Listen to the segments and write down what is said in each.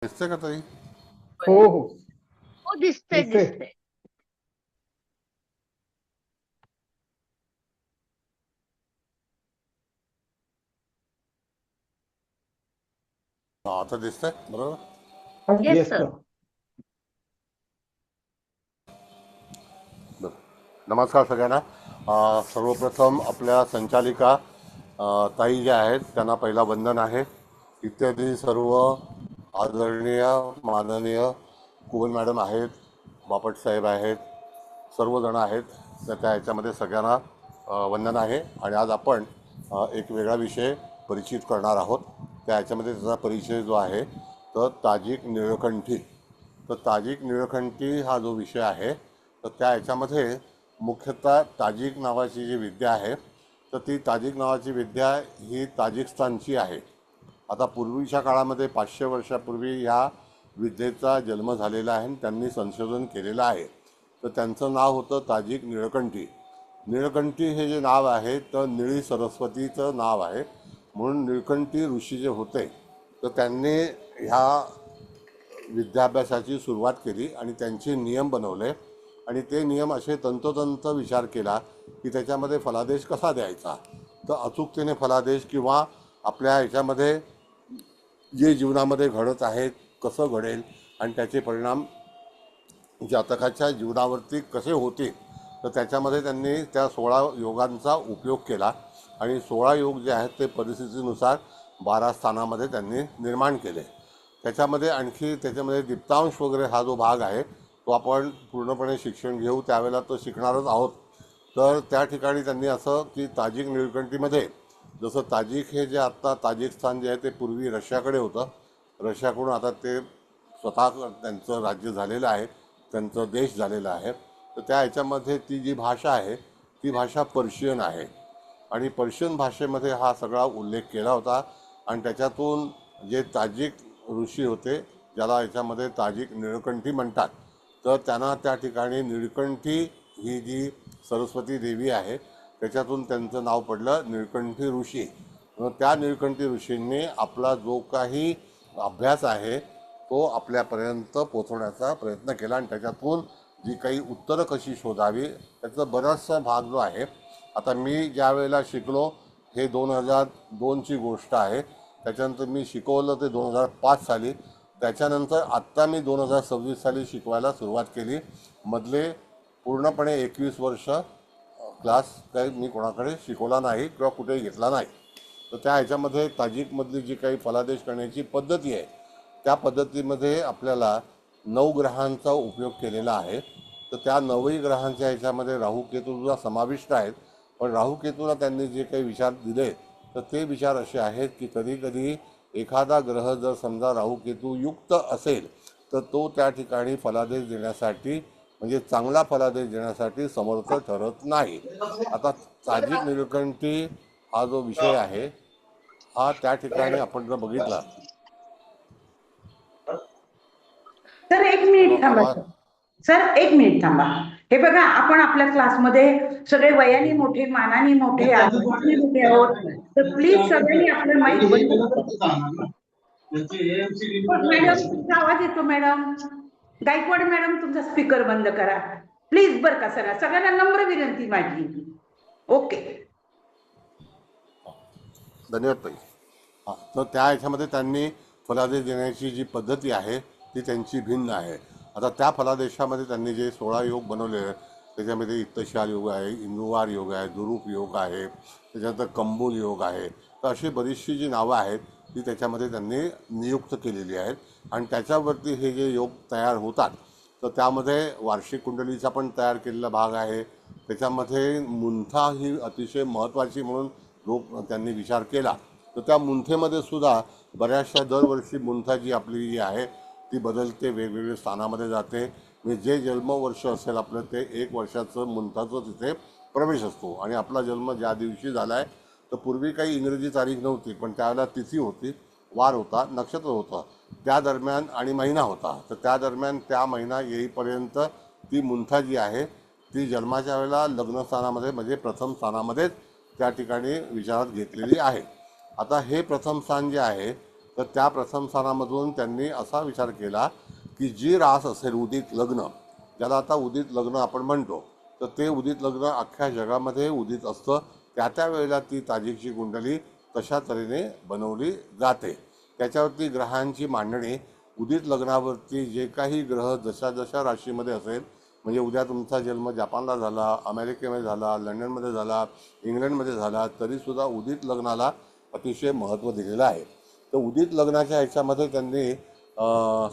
दिसते का ताई? हो हो हो दिसतंय दिसतंय. दिसतंय. आता दिसतंय बरोबर. Yes yes sir. सर. बरं. नमस्कार सगळ्यांना. सर्वप्रथम आपल्या संचालिका ताई ज्या आहेत त्यांना पहिला वंदन आहे. इत्यादी सर्व आदरणीय माननीय कुबल मॅडम आहेत, बापट साहेब आहेत, सर्वजण आहेत. तर त्या ह्याच्यामध्ये सगळ्यांना वंदन आहे. आणि आज आपण एक वेगळा विषय परिचित करणार आहोत. त्या ह्याच्यामध्ये त्याचा परिचय जो आहे तर ताजिक निळकंठी. तर ताजिक निळकंठी हा जो विषय आहे तर त्या ह्याच्यामध्ये मुख्यतः ताजिक नावाची जी विद्या आहे तर ती ताजिक नावाची विद्या ही ताजिकस्तानची आहे. आता पूर्वीच्या काळामध्ये 500 वर्षापूर्वी ह्या विद्येचा जन्म झालेला आहे आणि त्यांनी संशोधन केलेलं आहे. तर त्यांचं नाव होतं ताजिक निळकंठी. निळकंठी हे जे नाव आहे तर निळी सरस्वतीचं नाव आहे. म्हणून निळकंठी ऋषी जे होते तर त्यांनी ह्या विद्याभ्यासाची सुरुवात केली आणि त्यांचे नियम बनवले. आणि ते नियम असे तंतोतंत विचार केला की त्याच्यामध्ये फलादेश कसा द्यायचा. तर अचूकतेने फलादेश किंवा आपल्या ह्याच्यामध्ये जे जीवनामध्ये घडत आहे कसं घडेल आणि त्याचे परिणाम जातकाच्या जीवनावरती कसे होतील. तर त्याच्यामध्ये त्यांनी त्या 16 योगांचा उपयोग केला आणि 16 योग जे आहेत ते परिस्थितीनुसार 12 स्थानामध्ये त्यांनी निर्माण केले. त्याच्यामध्ये आणखी त्याच्यामध्ये दीप्तांश वगैरे हा जो भाग आहे तो आपण पूर्णपणे शिक्षण घेऊ त्यावेळेला तो शिकणारच आहोत. तर त्या ठिकाणी त्यांनी असं की ताजिक निळकंठीमध्ये जसं ताजिक हे जे आत्ता ताजिकस्तान जे आहे ते पूर्वी रशियाकडे होतं. रशियाकडून आता ते स्वतः त्यांचं राज्य झालेलं आहे, त्यांचं देश झालेला आहे. तर त्या ह्याच्यामध्ये ती जी भाषा आहे ती भाषा पर्शियन आहे. आणि पर्शियन भाषेमध्ये हा सगळा उल्लेख केला होता. आणि त्याच्यातून जे ताजिक ऋषी होते ज्याला याच्यामध्ये ताजिक निळकंठी म्हणतात तर त्यांना त्या ठिकाणी निळकंठी ही जी सरस्वती देवी आहे त्याच्यातून त्यांचं नाव पडलं निळकंठी ऋषी. त्या निळकंठी ऋषींनी आपला जो काही अभ्यास आहे तो आपल्यापर्यंत पोचवण्याचा प्रयत्न केला आणि त्याच्यातून जी काही उत्तरं कशी शोधावी त्याचा बराचसा भाग जो आहे. आता मी ज्या वेळेला शिकलो हे 2002ची गोष्ट आहे. त्याच्यानंतर मी शिकवलं ते 2005 साली. त्याच्यानंतर आत्ता मी 2026 साली शिकवायला सुरुवात केली. मधले पूर्णपणे 21 वर्ष क्लास काही मी कोणाकडे शिकवला नाही किंवा कुठेही घेतला नाही. तर त्या ह्याच्यामध्ये ताजिकमधली जी काही फलादेश करण्याची पद्धती आहे त्या पद्धतीमध्ये आपल्याला 9 ग्रहांचा उपयोग केलेला आहे. तर त्या 9ही ग्रहांच्या ह्याच्यामध्ये राहू केतूला समाविष्ट आहेत. पण राहू केतूला त्यांनी जे काही विचार दिले तर ते विचार असे आहेत की कधीकधी एखादा ग्रह जर समजा राहू केतू युक्त असेल तर तो त्या ठिकाणी फलादेश देण्यासाठी म्हणजे चांगला फलादेश देण्यासाठी समर्थ ठरत नाही. आता ताजिक निळकंठी हा जो विषय आहे हा त्या ठिकाणी आपण जर बघितला सर एक मिनिट थांबा आवाज सर एक मिनिट थांबा. हे बघा आपण आपल्या क्लासमध्ये सगळे वयाने मोठे मानाने मोठे आरोग्याने मोठे आहोत. तर प्लीज सगळ्यांनी आपलं माईक बंद करा. मॅडम तुमचा आवाज येतो मॅडम. गायकवाड मॅडम तुमचा स्पीकर बंद करा प्लीज. बरं का सर सगळ्यांना नम्र विनंती माझी. ओके धन्यवाद ताई. हां तर त्या ह्याच्यामध्ये त्यांनी फलादेश देण्याची जी पद्धती आहे ती त्यांची भिन्न आहे. आता त्या फलादेशामध्ये त्यांनी जे 16 योग बनवले आहेत त्याच्यामध्ये इत्तशाल योग आहे, इंदुवार योग आहे, दुरूप योग आहे, त्याच्यानंतर कंबूल योग आहे. तर अशी बरीचशी जी नावं आहेत ती त्याच्यामध्ये त्यांनी नियुक्त केलेली आहेत. आणि त्याच्यावरती हे जे योग तयार होतात तर त्यामध्ये वार्षिक कुंडलीचा पण तयार केलेला भाग आहे. त्याच्यामध्ये मुंथा ही अतिशय महत्त्वाची म्हणून त्यांनी विचार केला. तर त्या मुंथेमध्ये सुद्धा बऱ्याचशा दरवर्षी मुंथा जी आपली जी आहे ती बदलते, वेगवेगळ्या स्थानामध्ये जाते. म्हणजे जे जन्मवर्ष असेल आपलं ते 1 वर्षाचं मुंथाचं तिथे प्रवेश असतो. आणि आपला जन्म ज्या दिवशी झाला आहे तर पूर्वी काही इंग्रजी तारीख नव्हती पण त्यावेळेला तिथी होती, वार होता, नक्षत्र होतं त्या दरम्यान आणि महिना होता. तर त्या दरम्यान त्या महिना येईपर्यंत ती मुंथा जी आहे ती जन्माच्या वेळेला लग्नस्थानामध्ये म्हणजे प्रथम स्थानामध्येच त्या ठिकाणी विचारात घेतलेली आहे. आता हे प्रथम स्थान जे आहे तर त्या प्रथम स्थानामधून त्यांनी असा विचार केला की जी रास असेल उदित लग्न, ज्याला आता उदित लग्न आपण म्हणतो, तर ते उदित लग्न अख्ख्या जगामध्ये उदित असतं, त्या वेळेला ती ताजीची कुंडली तशा तऱ्हेने बनवली जाते. त्याच्यावरती ग्रहांची मांडणी उदित लग्नावरती जे काही ग्रह जशा जशा राशीमध्ये असेल, म्हणजे उद्या तुमचा जन्म जपानला झाला, अमेरिकेमध्ये झाला, लंडनमध्ये झाला, इंग्लंडमध्ये झाला, तरीसुद्धा उदित लग्नाला अतिशय महत्त्व दिलेलं आहे. तर उदित लग्नाच्या ह्याच्यामध्ये त्यांनी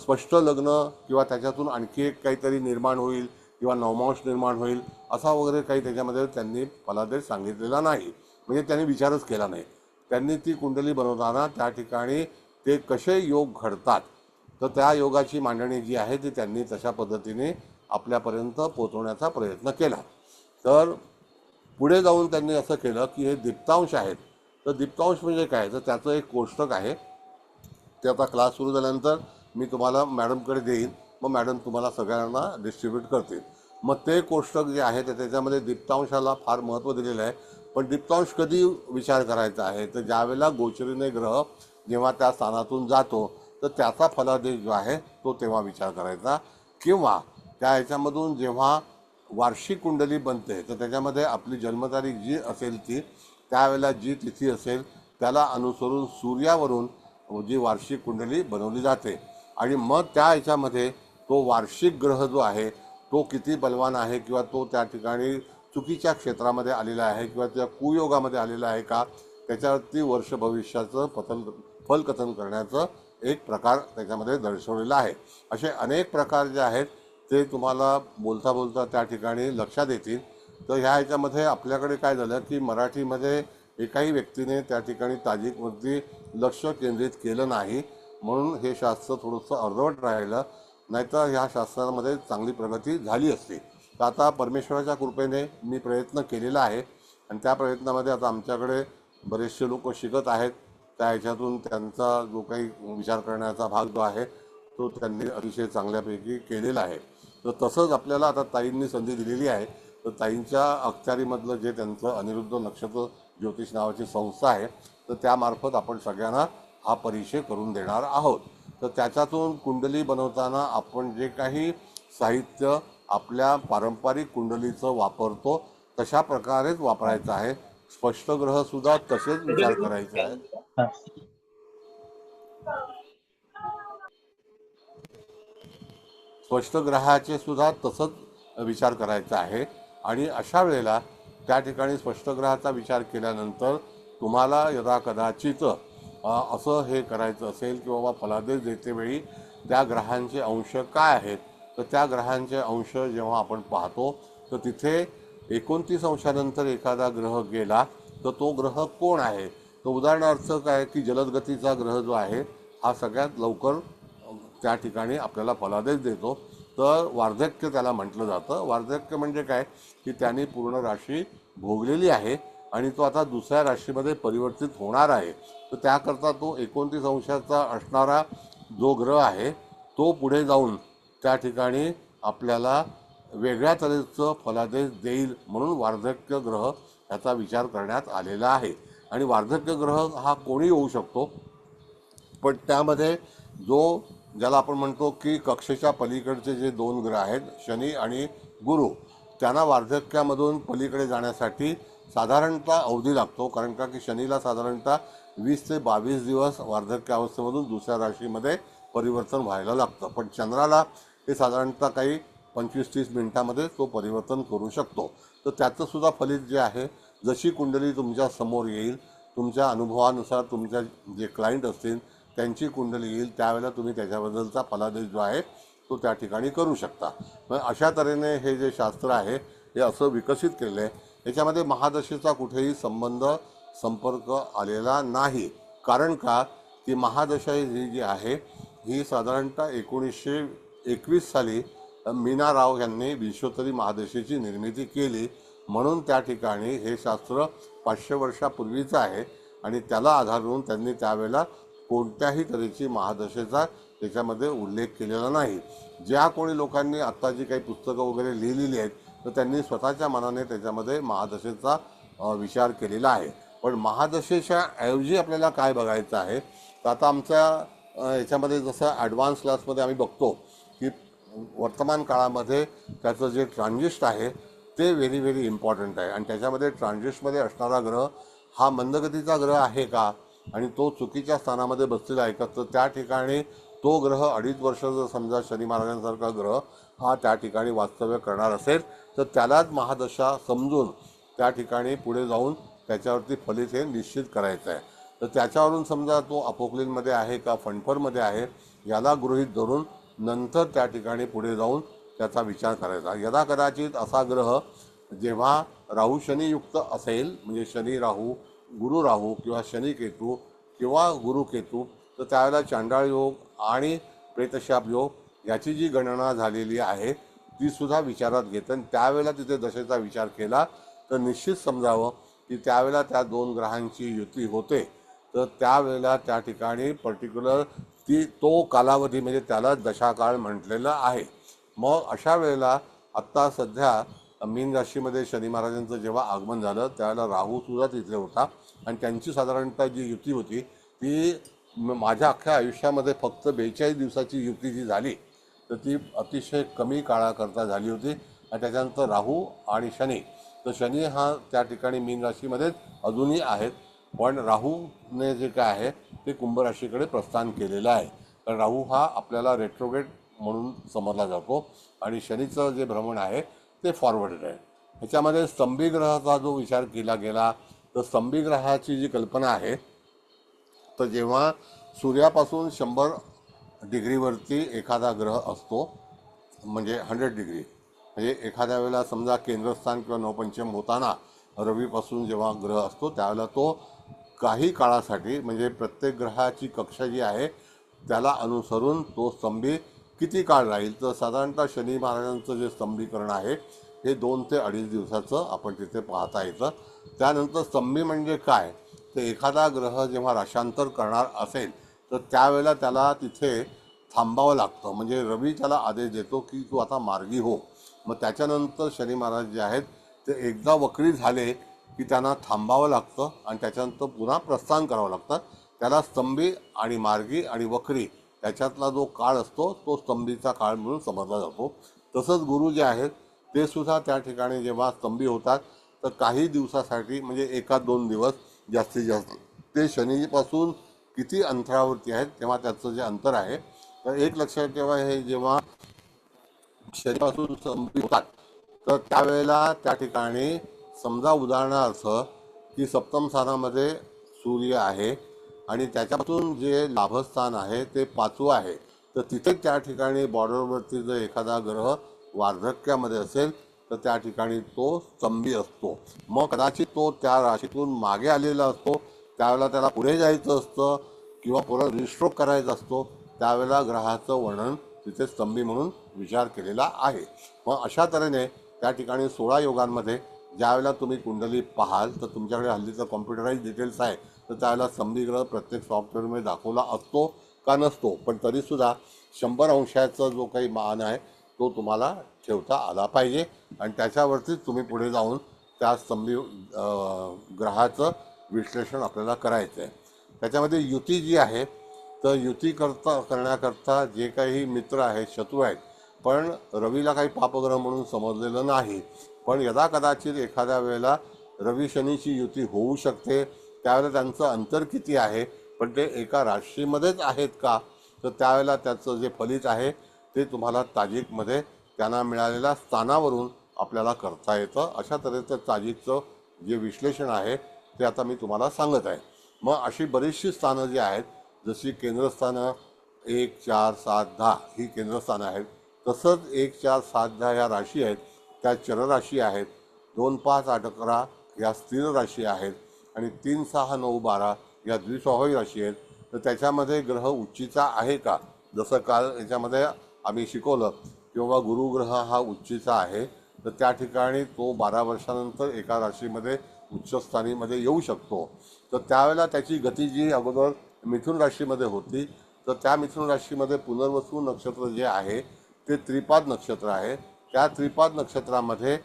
स्पष्ट लग्न किंवा त्याच्यातून आणखी एक काहीतरी निर्माण होईल किंवा नवमांश निर्माण होईल असा वगैरे काही त्याच्यामध्ये त्यांनी फलादेश सांगितलेला नाही, म्हणजे त्यांनी विचारच केला नाही. त्यांनी ती कुंडली बनवताना त्या ठिकाणी ते कसे योग घडतात, तर त्या योगाची मांडणी जी आहे ती त्यांनी तशा पद्धतीने आपल्यापर्यंत पोचवण्याचा प्रयत्न केला. तर पुढे जाऊन त्यांनी असं केलं की हे दीप्तांश आहेत. तर दीप्तांश म्हणजे काय, तर त्याचं एक कोष्टक आहे, ते आता क्लास सुरू झाल्यानंतर मी तुम्हाला मॅडमकडे देईन, मग मॅडम तुम्हाला सगळ्यांना डिस्ट्रीब्यूट करतील. मग ते कोष्टक जे आहे तर त्याच्यामध्ये दीप्तांशाला फार महत्त्व दिलेलं आहे. पण दीप्तांश कधी विचार करायचा आहे, तर ज्यावेळेला गोचरीने ग्रह जेव्हा त्या स्थानातून जातो तर त्याचा फलादेश जो आहे तो तेव्हा विचार करायचा, किंवा त्या ह्याच्यामधून जेव्हा वार्षिक कुंडली बनते तर त्याच्यामध्ये आपली जन्मतारीख जी असेल ती त्यावेळेला जी तिथी असेल त्याला अनुसरून सूर्यावरून जी वार्षिक कुंडली बनवली जाते. आणि मग त्या ह्याच्यामध्ये तो वार्षिक ग्रह जो आहे तो किती बलवान आहे, किंवा तो त्या ठिकाणी चुकीच्या क्षेत्रामध्ये आलेला आहे किंवा त्या कुयोगामध्ये आलेला आहे का, त्याच्यावरती वर्ष भविष्याचं फलकथन करण्याचं एक प्रकार त्याच्यामध्ये दर्शवलेला आहे. असे अनेक प्रकार जे आहेत ते तुम्हाला बोलता बोलता त्या ठिकाणी लक्षात येतील. तर ह्या ह्याच्यामध्ये आपल्याकडे काय झालं की मराठीमध्ये एकाही व्यक्तीने त्या ठिकाणी ताजिकवरती लक्ष केंद्रित केलं नाही, म्हणून हे शास्त्र थोडंसं अर्धवट राहिलं, नाहीतर ह्या शास्त्रामध्ये चांगली प्रगती झाली असती. तर आता परमेश्वराच्या कृपेने मी प्रयत्न केलेला आहे आणि त्या प्रयत्नामध्ये आता आमच्याकडे बरेचसे लोक शिकत आहेत. त्या ह्याच्यातून त्यांचा जो काही विचार करण्याचा भाग जो आहे तो त्यांनी अतिशय चांगल्यापैकी केलेला आहे. तर तसंच आपल्याला आता ताईंनी संधी दिलेली आहे. तर ताईंच्या अखत्यारीमधलं जे त्यांचं अनिरुद्ध नक्षत्र ज्योतिष नावाची संस्था आहे, तर त्यामार्फत आपण सगळ्यांना हा परिचय करून देणार आहोत. तर त्याच्यातून कुंडली बनवताना आपण जे काही साहित्य आपल्या पारंपरिक कुंडलीचं वापरतो तशा प्रकारेच वापरायचं आहे. स्पष्ट ग्रहसुद्धा तसेच विचार करायचे आहेत. स्पष्ट ग्रहाचे सुद्धा तसंच विचार करायचा आहे. आणि अशा वेळेला त्या ठिकाणी स्पष्ट ग्रहाचा विचार केल्यानंतर तुम्हाला यदा कदाचित असं हे करायचं असेल की बाबा फलादेश देतेवेळी त्या ग्रहांचे अंश काय आहेत, तर त्या ग्रहांचे अंश जेव्हा आपण पाहतो तर तिथे 29 अंशानंतर एखादा ग्रह गेला तर तो ग्रह कोण आहे. तर उदाहरणार्थ काय की जलदगतीचा ग्रह जो आहे हा सगळ्यात लवकर त्या ठिकाणी आपल्याला फलादेश देतो. तर वार्धक्य त्याला म्हटलं जातं. वार्धक्य म्हणजे काय की त्याने पूर्ण राशी भोगलेली आहे आणि तो आता दुसऱ्या राशीमध्ये परिवर्तित होणार आहे. तर त्याकरता तो 29 अंशाचा असणारा जो ग्रह आहे तो पुढे जाऊन त्या ठिकाणी आपल्याला वेगळ्या तऱ्हेचं फलादेश देईल, म्हणून वार्धक्य ग्रह याचा विचार करण्यात आलेला आहे. आणि वार्धक्य ग्रह हा कोणी होऊ शकतो, पण त्यामध्ये जो ज्याला आपण म्हणतो की कक्षेच्या पलीकडचे जे दोन ग्रह आहेत शनी आणि गुरु, त्यांना वार्धक्यामधून पलीकडे जाण्यासाठी साधारणतः अवधी लागतो. कारण का की शनीला साधारणतः 20 ते 22 दिवस वार्धक्य अवस्थेमधून दुसऱ्या राशीमध्ये परिवर्तन व्हायला लागतं, पण चंद्राला हे साधारणतः काही 25-30 मिनिटामध्ये तो परिवर्तन करू शकतो. तर त्याचंसुद्धा फलित जे आहे, जशी कुंडली तुमच्या समोर येईल तुमच्या अनुभवानुसार तुमच्या जे क्लायंट असतील त्यांची कुंडली येईल त्यावेळेला तुम्ही त्याच्याबद्दलचा फलादेश जो आहे तो त्या ठिकाणी करू शकता. मग अशा तऱ्हेने हे जे शास्त्र आहे हे असं विकसित केलं आहे. याच्यामध्ये महादशेचा कुठेही संपर्क आलेला नाही. कारण का की महादशा ही जी आहे ही साधारणतः 1921 साली मीना राव यांनी विश्वोत्तरी महादशेची निर्मिती केली, म्हणून त्या ठिकाणी हे शास्त्र 500 वर्षापूर्वीचं आहे आणि त्याला आधारून त्यांनी त्यावेळेला कोणत्याही तऱ्हेची महादशेचा त्याच्यामध्ये उल्लेख केलेला नाही. ज्या कोणी लोकांनी आत्ता जी काही पुस्तकं वगैरे लिहिलेली आहेत तर त्यांनी स्वतःच्या मनाने त्याच्यामध्ये महादशेचा विचार केलेला आहे. पण महादशेच्या ऐवजी आपल्याला काय बघायचं आहे, तर आता आमच्या याच्यामध्ये जसं ॲडव्हान्स क्लासमध्ये आम्ही बघतो की वर्तमान काळामध्ये त्याचं जे ट्रान्झिस्ट आहे ते व्हेरी व्हेरी इम्पॉर्टंट आहे. आणि त्याच्यामध्ये ट्रान्झिस्टमध्ये असणारा ग्रह हा मंदगतीचा ग्रह आहे का, आणि तो चुकीच्या स्थानामध्ये बसलेला आहे का, तर त्या ठिकाणी तो ग्रह 2.5 वर्ष जर समजा शनी महाराजांसारखा ग्रह हा त्या ठिकाणी वास्तव्य करणार असेल तर त्यालाच महादशा समजून त्या ठिकाणी पुढे जाऊन त्याच्यावरती फलित हे निश्चित करायचं आहे. तर त्याच्यावरून समजा तो अपोक्लिनमध्ये आहे का फणफरमध्ये आहे याला गृहीत धरून नंतर त्या ठिकाणी पुढे जाऊन त्याचा विचार करायचा. यदा कदाचित असा ग्रह जेव्हा राहू शनियुक्त असेल, म्हणजे शनी राहू, गुरु राहू किंवा शनी केतू किंवा गुरु केतू, तर त्यावेळेला चांडाळ योग आणि प्रेतशाप योग याची जी गणना झालेली आहे ती सुद्धा विचारात घेतं. आणि त्यावेळेला तिथे दशेचा विचार केला तर निश्चित समजावं की त्यावेळेला त्या 2 ग्रहांची युती होते. तर त्यावेळेला त्या ठिकाणी पर्टिक्युलर तो कालावधी म्हणजे त्याला दशाकाळ म्हटलेलं आहे. मग अशा वेळेला आत्ता सध्या मीन राशीमध्ये शनी महाराजांचं जेव्हा आगमन झालं त्यावेळेला राहूसुद्धा तिथे होता. आणि त्यांची साधारणतः जी युती होती ती माझ्या अख्ख्या आयुष्यामध्ये फक्त 42 दिवसाची युती जी झाली तर ती अतिशय कमी काळाकरता झाली होती. आणि त्याच्यानंतर राहू आणि शनी, तर शनी हा त्या ठिकाणी मीन राशीमध्येच अजूनही आहेत, पण राहूने जे काय आहे ते कुंभ राशीकडे प्रस्थान केलेलं आहे. कारण राहू हा आपल्याला रेट्रोग्रेड म्हणून समजला जातो आणि शनीचं जे भ्रमण आहे ते फॉरवर्डेड आहे. ह्याच्यामध्ये स्तंभी ग्रहाचा जो विचार केला गेला तर स्तंभी ग्रहाची जी कल्पना आहे तर जेव्हा सूर्यापासून 100 डिग्रीवरती एखादा ग्रह असतो, म्हणजे 100 डिग्री, म्हणजे एखाद्या वेळेला समजा केंद्रस्थान किंवा नवपंचम होताना रवीपासून जेव्हा ग्रह असतो त्यावेळेला तो काही काळासाठी, म्हणजे प्रत्येक ग्रहाची कक्षा जी आहे त्याला अनुसरून तो स्तंभी किती काळ राहील, तर साधारणतः शनी महाराजांचं जे स्तंभीकरण आहे हे 2 ते 2.5 दिवसाचं आपण तिथे पाहता येतं. त्यानंतर स्तंभी म्हणजे काय, तर एखादा ग्रह जेव्हा राशांतर करणार असेल तर त्यावेळेला त्याला तिथे थांबावं लागतं. म्हणजे रवी त्याला आदेश देतो की तू आता मार्गी हो. मग त्याच्यानंतर शनी महाराज जे आहेत ते एकदा वक्री झाले की त्यांना थांबावं लागतं आणि त्याच्यानंतर पुन्हा प्रस्थान करावं लागतं. त्याला स्तंभी आणि मार्गी आणि वक्री त्याच्यातला जो काळ असतो तो स्तंभीचा काळ म्हणून समजला जातो. तसंच गुरु जे आहेत ते सुद्धा त्या ठिकाणी जेव्हा स्तंभी होतात तर काही दिवसासाठी, म्हणजे 1-2 दिवस जास्तीत जास्त, ते शनीपासून किती अंतरावरती आहेत तेव्हा त्याचं जे अंतर आहे तर एक लक्षात ठेवा, हे जेव्हा शनीपासून स्तंभी होतात तर त्यावेळेला त्या ठिकाणी समजा उदाहरणार्थ की सप्तम स्थानामध्ये सूर्य आहे आणि त्याच्यापासून जे लाभस्थान आहे ते 5वं आहे, तर तिथे त्या ठिकाणी बॉर्डरवरती जर एखादा ग्रह वार्धक्यामध्ये असेल तर त्या ठिकाणी तो स्तंभी असतो. मग कदाचित तो त्या राशीतून मागे आलेला असतो, त्यावेळेला त्याला पुढे जायचं असतं किंवा पुढे रिस्ट्रोक करायचा असतो, त्यावेळेला ग्रहाचं वर्णन तिथे स्तंभी म्हणून विचार केलेला आहे. मग अशा तऱ्हेने त्या ठिकाणी 16 योगांमध्ये ज्यावेळेला तुम्ही कुंडली पाहाल तर तुमच्याकडे हल्लीचं कॉम्प्युटराईज डिटेल्स आहे तर त्यावेळेला स्तंभी ग्रह प्रत्येक सॉफ्टवेअरमध्ये दाखवला असतो का नसतो, पण तरीसुद्धा 100 अंशाचा जो काही मान आहे तो तुम्हाला ठेवता आला पाहिजे आणि त्याच्यावरतीच तुम्ही पुढे जाऊन त्या स्तंभी ग्रहाचं विश्लेषण आपल्याला करायचं आहे. त्याच्यामध्ये युती जी आहे तर युती करण्याकरता जे काही मित्र आहेत, शत्रू आहेत, पण रवीला काही पापग्रह म्हणून समजलेलं नाही. पण यदा कदाचित एखाद्या वेळेला रवी शनीची युती होऊ शकते, त्यावेळेला त्यांचं अंतर किती आहे, पण ते एका राशीमध्येच आहेत का, तर त्यावेळेला त्याचं जे फलित आहे ते तुम्हाला ताजिकमध्ये त्यांना मिळालेल्या स्थानावरून आपल्याला करता येतं. अशा तऱ्हेचं ताजिकचं जे विश्लेषण आहे ते आता मी तुम्हाला सांगत आहे. मग अशी बरीचशी स्थानं जी आहेत, जशी केंद्रस्थानं 1, 4, 7, 10 ही केंद्रस्थानं आहेत, तसंच 1, 4, 7, 10 या राशी आहेत त्या चरराशी आहेत. 2, 5, 8, 11 या स्थिर राशी आहेत आणि 3, 6, 9, 12 या द्विस्वाभाविक राशी आहेत. तर त्याच्यामध्ये ग्रह उच्चीचा आहे का, जसं काल याच्यामध्ये आम्ही शिकवलं किंवा गुरुग्रह हा उच्चीचा आहे तर त्या ठिकाणी तो 12 वर्षानंतर एका राशीमध्ये उच्चस्थानीमध्ये येऊ शकतो. तर त्यावेळेला त्याची गती जी अगोदर मिथुन राशीमध्ये होती तर त्या मिथुन राशीमध्ये पुनर्वसू नक्षत्र जे आहे ते त्रिपाद नक्षत्र आहे. त्या त्रिपाद नक्षत्रामध्ये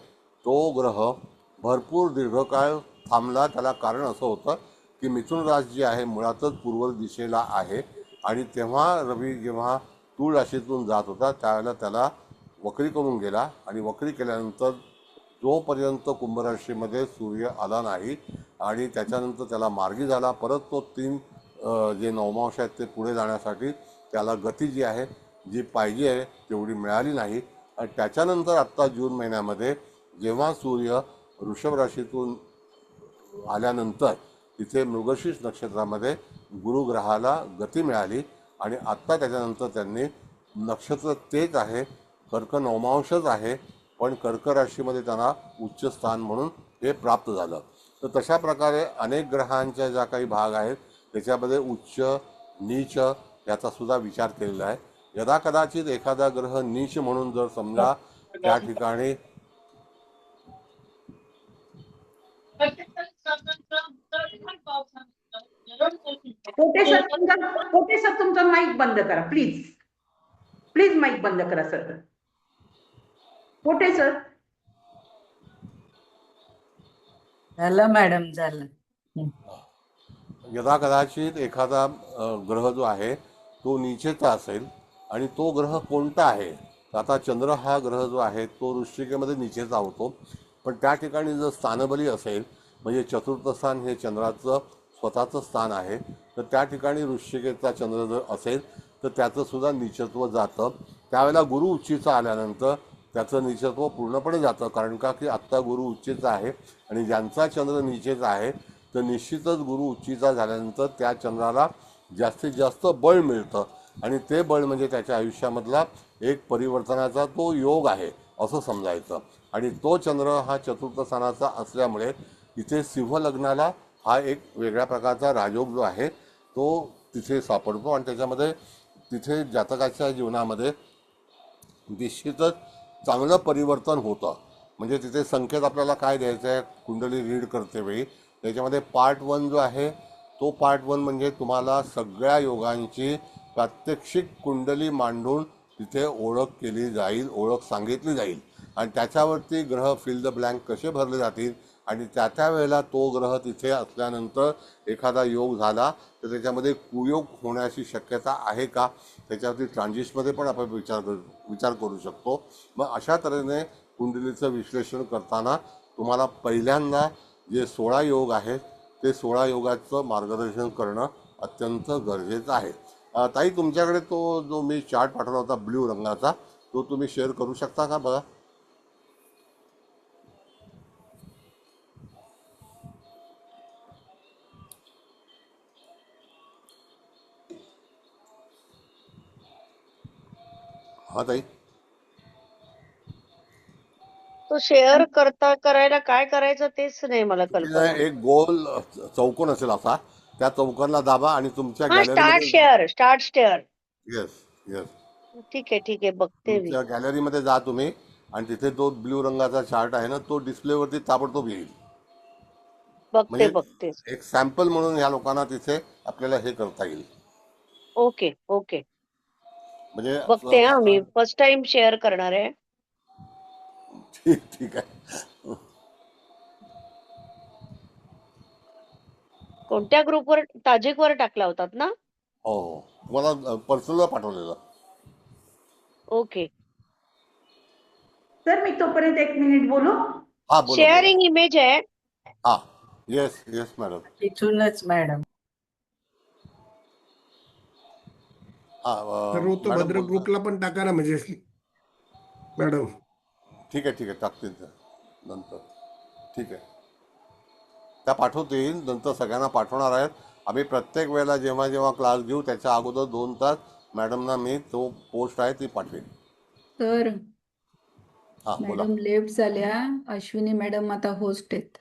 तो ग्रह भरपूर दीर्घकाळ थांबला त्याला कारण असं होतं की मिथुन रास जी आहे मुळातच पूर्व दिशेला आहे आणि तेव्हा रवी जेव्हा तूळ राशीतून जात होता त्यावेळेला त्याला वक्री करून गेला आणि वक्री केल्यानंतर जोपर्यंत कुंभ राशीमध्ये सूर्य आला नाही आणि त्याच्यानंतर त्याला मार्गी झाला परत तो जे नवमांश आहेत ते पुढे जाण्यासाठी त्याला गती जी आहे जी पाहिजे आहे तेवढी मिळाली नाही आणि त्याच्यानंतर आत्ता जून महिन्यामध्ये जेव्हा सूर्य वृषभ राशीतून आल्यानंतर तिथे मृगशीर्ष नक्षत्रामध्ये गुरुग्रहाला गती मिळाली आणि आत्ता त्याच्यानंतर त्यांनी नक्षत्र तेच आहे कर्क नवमांशच आहे पण कर्क राशीमध्ये त्यांना उच्च स्थान म्हणून हे प्राप्त झालं. तर तशा प्रकारे अनेक ग्रहांच्या ज्या काही भाग आहेत त्याच्यामध्ये उच्च नीच याचा सुद्धा विचार केलेला आहे. यदा कदाचित एखादा ग्रह नीच म्हणून जर समजा त्या ठिकाणी पोटे सर तुमचा माईक बंद करा प्लीज. प्लीज माईक बंद करा सर. पोटे सर. झालं मॅडम झालं. यदा कदाचित एखादा ग्रह जो आहे तो नीचेचा असेल आणि तो ग्रह कोणता आहे आता चंद्र हा ग्रह जो आहे तो वृश्चिकेमध्ये नीचेचा होतो पण त्या ठिकाणी जर स्थानबली असेल म्हणजे चतुर्थ स्थान हे चंद्राचं स्वतःचं स्थान आहे तर त्या ठिकाणी वृश्चिकेचा चंद्र जर असेल तर त्याचं सुद्धा नीचत्व जातं. त्यावेळेला गुरु उच्चीचा आल्यानंतर त्याचं नीचत्व पूर्णपणे जातं कारण का की आत्ता गुरु उच्चीचा आहे आणि ज्यांचा चंद्र नीचेचा आहे तर निश्चितच गुरु उच्चीचा झाल्यानंतर त्या चंद्राला जास्तीत जास्त बळ मिळतं आणि ते बळ म्हणजे त्याच्या आयुष्यामधला एक परिवर्तनाचा तो योग आहे असं समजायचं. आणि तो चंद्र हा चतुर्थ स्थानाचा असल्यामुळे इथे सिंह लग्नाला हा एक वेगळ्या प्रकारचा राजयोग जो आहे तो तिथे सापडतो आणि त्याच्यामध्ये तिथे जातकाच्या जीवनामध्ये निश्चितच चांगलं परिवर्तन होतं. म्हणजे तिथे संकेत आपल्याला काय द्यायचं आहे कुंडली रीड करते वेळी त्याच्यामध्ये पार्ट 1 जो आहे तो पार्ट 1 म्हणजे तुम्हाला सगळ्या योगांची प्रात्यक्षिक कुंडली मांडून तिथे ओळख केली जाईल ओळख सांगितली जाईल आणि त्याच्यावरती ग्रह फिल द ब्लँक कसे भरले जातील आणि त्या वेळेला तो ग्रह तिथे असल्यानंतर एखादा योग झाला तर त्याच्यामध्ये कुयोग होण्याची शक्यता आहे का त्याच्यावरती ट्रान्झिस्टमध्ये पण आपण विचार करू शकतो. मग अशा तऱ्हेने कुंडलीचं विश्लेषण करताना तुम्हाला पहिल्यांदा जे 16 योग आहेत ते 16 योगाचं मार्गदर्शन करणं अत्यंत गरजेचं आहे. ताई तुमच्याकडे तो जो मी चार्ट पाठवला होता ब्ल्यू रंगाचा तो तुम्ही शेअर करू शकता का बघा. हा ताई. तो शेअर करायला काय करायचं तेच नाही मला कल्पना. एक गोल चौकोन असेल असा त्या चौकोनला दाबा आणि तुमच्या हा स्टार्ट गॅलरीमध्ये शेअर. येस येस ठीक आहे बघते मी. तुमच्या गॅलरीमध्ये जा तुम्ही आणि तिथे तो ब्ल्यू रंगाचा चार्ट आहे ना तो डिस्प्लेवरती ताबडतोब येईल. म्हणजे बघते. एक सॅम्पल म्हणून ह्या लोकांना तिथे आपल्याला हे करता येईल. ओके म्हणजे बघते हा मी फर्स्ट टाइम शेअर करणार आहे. ठीक आहे. कोणत्या ग्रुपवर ताजिकवर टाकला होतात ना. हो तुम्हाला पर्सनलला पाठवलेलं. ओके सर मी तोपर्यंत 1 मिनिट बोलू. हा बोला. शेअरिंग इमेज आहे. हा येस मॅडम. इथूनच मॅडम. भद्र ग्रुपला पण टाका ना म्हणजे मॅडम. ठीक आहे टाकतील त्या नंतर. ठीक आहे त्या पाठवतील नंतर सगळ्यांना पाठवणार आहेत. आम्ही प्रत्येक वेळेला जेव्हा क्लास घेऊ त्याच्या अगोदर 2 तास मॅडमना मी तो पोस्ट आहे ती पाठवेन. तर हां बोला. मॅडम लेफ्ट झाल्या. अश्विनी मॅडम आता होस्ट आहेत.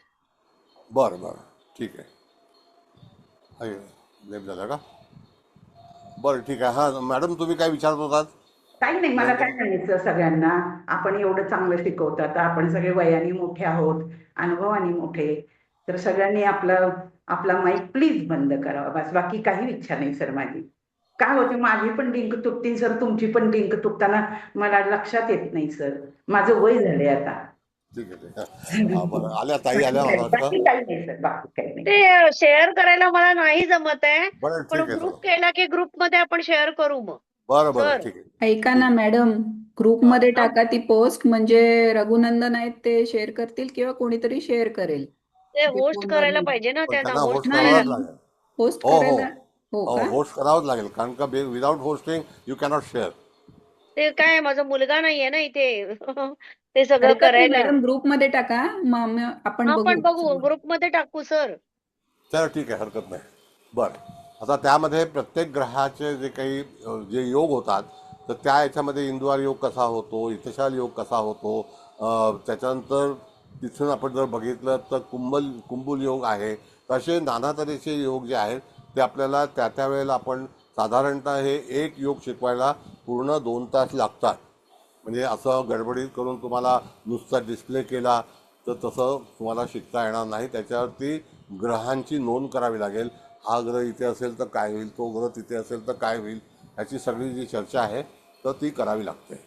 बरं ठीक आहे. लेफ्ट झाला का. बरं ठीक आहे. हां मॅडम तुम्ही काय विचारत होतात. काही नाही मला काय म्हणायचं सगळ्यांना आपण एवढं चांगलं शिकवतात आपण सगळे वयाने मोठे आहोत अनुभवाने मोठे तर सगळ्यांनी आपला माईक प्लीज बंद करावा बस बाकी काही इच्छा नाही सर माझी. काय होते माझी पण डिंक तुटतील सर तुमची पण डिंक तुटताना मला लक्षात येत नाही सर. माझं वय झालंय आता. ठीक आहे ठीक आहे. बरं आल्या ताई आल्या मला वाटतं. बाकी काही नाही सर, बाकी काही नाही. ते शेअर करायला मला नाही जमत आहे, बरं पण ठीक आहे ग्रुप सर. केला की ग्रुपमध्ये आपण शेअर करू मग. बरं बरं सर ठीक आहे. ऐका ना मॅडम, ग्रुपमध्ये हा, टाका ती पोस्ट, म्हणजे रघुनंदन आहेत ते शेअर करतील किंवा कोणीतरी शेअर करेल ते ते होस्ट फोनवर करायला पाहिजे ना, पण त्यांना त्यांना होस्ट होस्ट करायला. करावंच नाही, लागेल. होस्ट हो हो करायला. हो हो का? होस्ट करावंच लागेल कारण का without hosting you cannot share. ते काय माझा मुलगा नाहीये ना इथे ते सगळं हरकत नाही करायला. मॅडम, ग्रुपमध्ये टाका, मग आपण हा पण बघू. बघू, ग्रुपमध्ये टाकू सर. चला ठीक आहे हरकत नाही. बरं आता त्यामध्ये प्रत्येक ग्रहाचे जे काही जे योग होतात तर त्या याच्यामध्ये इंदुवार योग कसा होतो, इथशाल योग कसा होतो, त्याच्यानंतर तिथून आपण जर बघितलं तर कुंभल योग आहे. असे नाना तऱ्हेचे योग जे आहेत ते आपल्याला त्या त्या वेळेला आपण साधारणतः हे एक योग शिकवायला पूर्ण 2 तास लागतात. म्हणजे असं गडबडीत करून तुम्हाला नुसता डिस्प्ले केला तर तसं तुम्हाला शिकता येणार नाही. त्याच्यावरती ग्रहांची नोंद करावी लागेल. हा ग्रह इथे असेल तर काय होईल, तो ग्रह तिथे असेल तर काय होईल, ह्याची सगळी जी चर्चा आहे तर ती करावी लागते.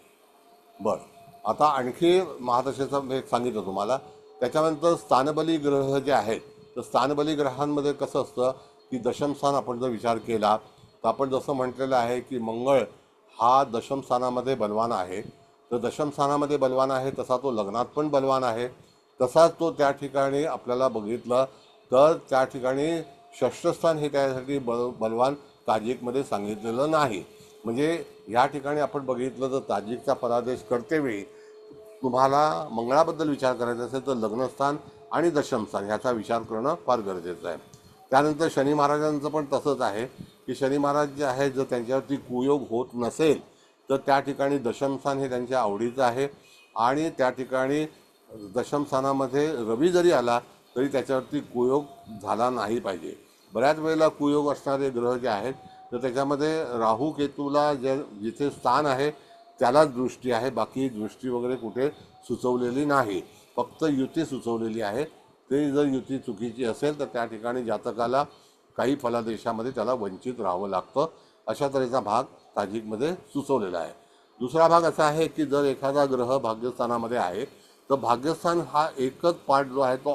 बरं आता आणखी महादशेचं एक सांगितलं तुम्हाला. त्याच्यानंतर स्थानबली ग्रह जे आहेत तर स्थानबली ग्रहांमध्ये कसं असतं की दशमस्थान आपण जर विचार केला तर आपण जसं म्हटलेलं आहे की मंगळ हा दशमस्थानामध्ये बलवान आहे. तर दशमस्थानामध्ये बलवान आहे तसा तो लग्नात पण बलवान आहे. तसाच तो त्या ठिकाणी आपल्याला बघितलं तर त्या ठिकाणी षष्ठस्थान हे त्यासाठी बलवान ताजिकमध्ये सांगितलेलं नाही. म्हणजे या ठिकाणी आपण बघितलं तर ताजिकचा फलादेश करतेवेळी तुम्हाला मंगळाबद्दल विचार करायचा असेल तर लग्नस्थान आणि दशमस्थान ह्याचा विचार करणं फार गरजेचं आहे. त्यानंतर शनी महाराजांचं पण तसंच आहे की शनी महाराज जे आहेत जर त्यांच्यावरती कुयोग होत नसेल तर त्या ठिकाणी दशमस्थान हे त्यांच्या आवडीचं आहे. आणि त्या ठिकाणी दशमस्थानामध्ये रवी जरी आला तरी त्याच्यावरती कुयोग झाला नाही पाहिजे. बऱ्याच वेळेला कुयोग असणारे ग्रह जे आहेत तर त्याच्यामध्ये राहू केतूला जिथे स्थान आहे त्यालाच दृष्टी आहे, बाकी दृष्टी वगैरे कुठे सुचवलेली नाही, फक्त युती सुचवलेली आहे. ते जर युती चुकीची असेल तर त्या ठिकाणी जातकाला काही फलादेशामध्ये त्याला वंचित राहावं लागतं. अशा तऱ्हेचा भाग ताजिकमध्ये सुचवलेला आहे. दुसरा भाग असा आहे की जर एखादा ग्रह भाग्यस्थानामध्ये आहे तर भाग्यस्थान हा एकच पार्ट जो आहे तो